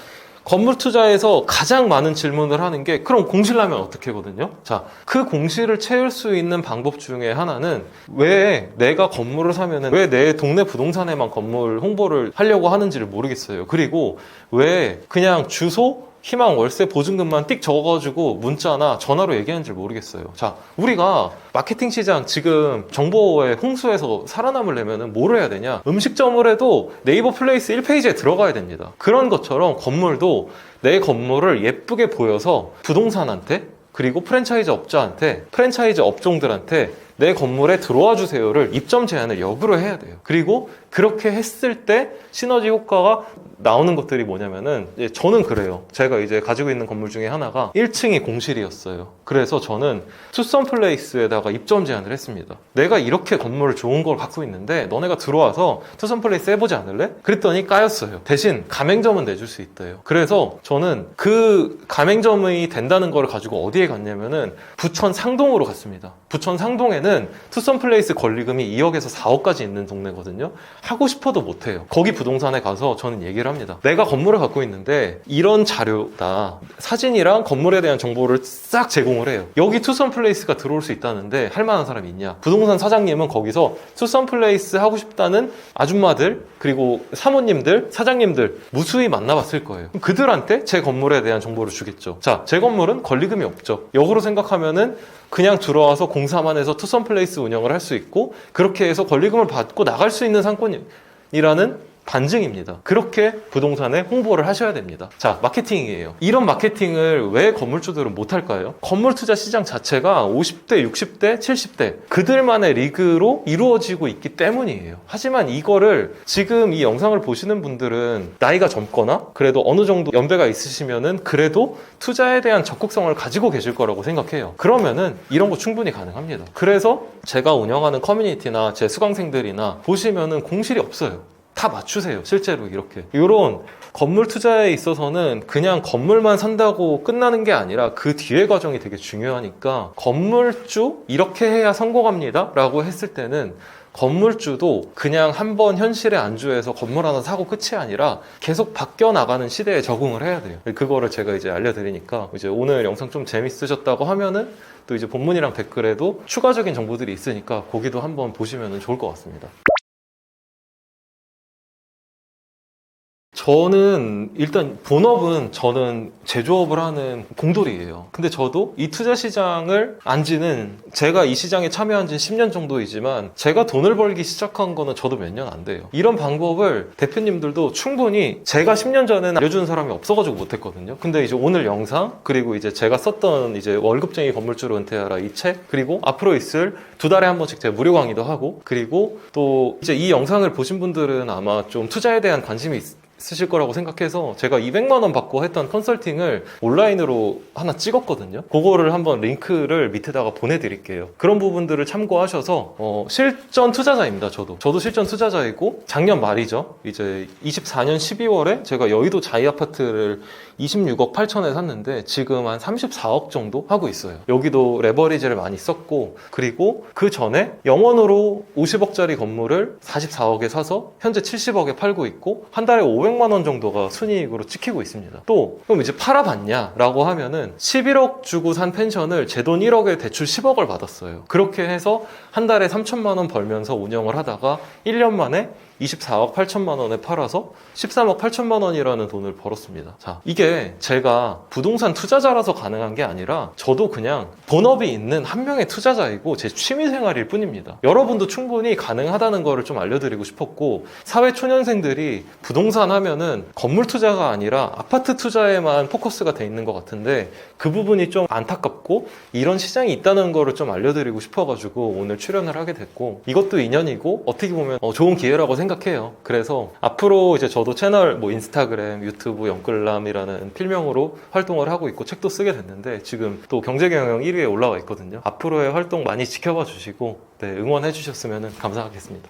건물 투자에서 가장 많은 질문을 하는 게 그럼 공실나면 어떻게 하거든요? 자, 그 공실을 채울 수 있는 방법 중에 하나는 왜 내가 건물을 사면은 왜 내 동네 부동산에만 건물 홍보를 하려고 하는지를 모르겠어요. 그리고 왜 그냥 주소, 희망, 월세, 보증금만 띡 적어가지고 문자나 전화로 얘기하는지 모르겠어요. 자, 우리가 마케팅 시장 지금 정보의 홍수에서 살아남으려면 뭘 해야 되냐? 음식점을 해도 네이버 플레이스 1페이지에 들어가야 됩니다. 그런 것처럼 건물도 내 건물을 예쁘게 보여서 부동산한테 그리고 프랜차이즈 업자한테 프랜차이즈 업종들한테 내 건물에 들어와 주세요를 입점 제한을 역으로 해야 돼요. 그리고 그렇게 했을 때 시너지 효과가 나오는 것들이 뭐냐면은 저는 그래요. 제가 이제 가지고 있는 건물 중에 하나가 1층이 공실이었어요. 그래서 저는 투썸 플레이스에다가 입점 제한을 했습니다. 내가 이렇게 건물을 좋은 걸 갖고 있는데 너네가 들어와서 투썸 플레이스 해보지 않을래? 그랬더니 까였어요. 대신 가맹점은 내줄 수 있대요. 그래서 저는 그 가맹점이 된다는 걸 가지고 어디에 갔냐면은 부천 상동으로 갔습니다. 부천 상동에는 투썸 플레이스 권리금이 2억에서 4억까지 있는 동네거든요. 하고 싶어도 못해요. 거기 부동산에 가서 저는 얘기를 합니다. 내가 건물을 갖고 있는데 이런 자료다, 사진이랑 건물에 대한 정보를 싹 제공을 해요. 여기 투썸 플레이스가 들어올 수 있다는데 할 만한 사람이 있냐? 부동산 사장님은 거기서 투썸 플레이스 하고 싶다는 아줌마들 그리고 사모님들, 사장님들 무수히 만나봤을 거예요. 그들한테 제 건물에 대한 정보를 주겠죠. 자, 제 건물은 권리금이 없죠. 역으로 생각하면은 그냥 들어와서 공사만 해서 투썸 플레이스 운영을 할 수 있고 그렇게 해서 권리금을 받고 나갈 수 있는 상권이라는 반증입니다. 그렇게 부동산에 홍보를 하셔야 됩니다. 자, 마케팅이에요. 이런 마케팅을 왜 건물주들은 못할까요? 건물 투자 시장 자체가 50대, 60대, 70대 그들만의 리그로 이루어지고 있기 때문이에요. 하지만 이거를 지금 이 영상을 보시는 분들은 나이가 젊거나 그래도 어느 정도 연배가 있으시면은 그래도 투자에 대한 적극성을 가지고 계실 거라고 생각해요. 그러면은 이런 거 충분히 가능합니다. 그래서 제가 운영하는 커뮤니티나 제 수강생들이나 보시면은 공실이 없어요. 다 맞추세요. 실제로 이렇게. 이런 건물 투자에 있어서는 그냥 건물만 산다고 끝나는 게 아니라 그 뒤에 과정이 되게 중요하니까 건물주 이렇게 해야 성공합니다 라고 했을 때는 건물주도 그냥 한번 현실에 안주해서 건물 하나 사고 끝이 아니라 계속 바뀌어 나가는 시대에 적응을 해야 돼요. 그거를 제가 이제 알려드리니까 이제 오늘 영상 좀 재밌으셨다고 하면은 또 이제 본문이랑 댓글에도 추가적인 정보들이 있으니까 거기도 한번 보시면 좋을 것 같습니다. 저는 일단 본업은 저는 제조업을 하는 공돌이에요. 근데 저도 이 투자 시장을 안 지는 제가 이 시장에 참여한 지 10년 정도이지만 제가 돈을 벌기 시작한 거는 저도 몇 년 안 돼요. 이런 방법을 대표님들도 충분히 제가 10년 전에는 알려주는 사람이 없어가지고 못했거든요. 근데 이제 오늘 영상 그리고 이제 제가 썼던 이제 월급쟁이 건물주로 은퇴하라 이 책 그리고 앞으로 있을 2달에 한 번씩 제가 무료 강의도 하고 그리고 또 이제 이 영상을 보신 분들은 아마 좀 투자에 대한 관심이 쓰실 거라고 생각해서 제가 200만 원 받고 했던 컨설팅을 온라인으로 하나 찍었거든요. 그거를 한번 링크를 밑에다가 보내드릴게요. 그런 부분들을 참고하셔서 실전 투자자입니다. 저도 실전 투자자이고 작년 말이죠. 이제 24년 12월에 제가 여의도 자이 아파트를 26억 8천에 샀는데 지금 한 34억 정도 하고 있어요. 여기도 레버리지를 많이 썼고, 그리고 그 전에 영원으로 50억짜리 건물을 44억에 사서 현재 70억에 팔고 있고 한 달에 500만 원 정도가 순이익으로 찍히고 있습니다. 또 그럼 이제 팔아봤냐 라고 하면은 11억 주고 산 펜션을 제 돈 1억에 대출 10억을 받았어요. 그렇게 해서 한 달에 3천만 원 벌면서 운영을 하다가 1년 만에 24억 8천만 원에 팔아서 13억 8천만 원이라는 돈을 벌었습니다. 자, 이게 제가 부동산 투자자라서 가능한 게 아니라 저도 그냥 본업이 있는 한 명의 투자자이고 제 취미 생활일 뿐입니다. 여러분도 충분히 가능하다는 거를 좀 알려드리고 싶었고, 사회 초년생들이 부동산 하면은 건물 투자가 아니라 아파트 투자에만 포커스가 돼 있는 것 같은데 그 부분이 좀 안타깝고 이런 시장이 있다는 거를 좀 알려드리고 싶어가지고 오늘 출연을 하게 됐고, 이것도 인연이고 어떻게 보면 좋은 기회라고 생각해요. 그래서 앞으로 이제 저도 채널 인스타그램, 유튜브 영끌남이라는 필명으로 활동을 하고 있고 책도 쓰게 됐는데 지금 또 경제경영 1위에 올라와 있거든요. 앞으로의 활동 많이 지켜봐 주시고 응원해 주셨으면 감사하겠습니다.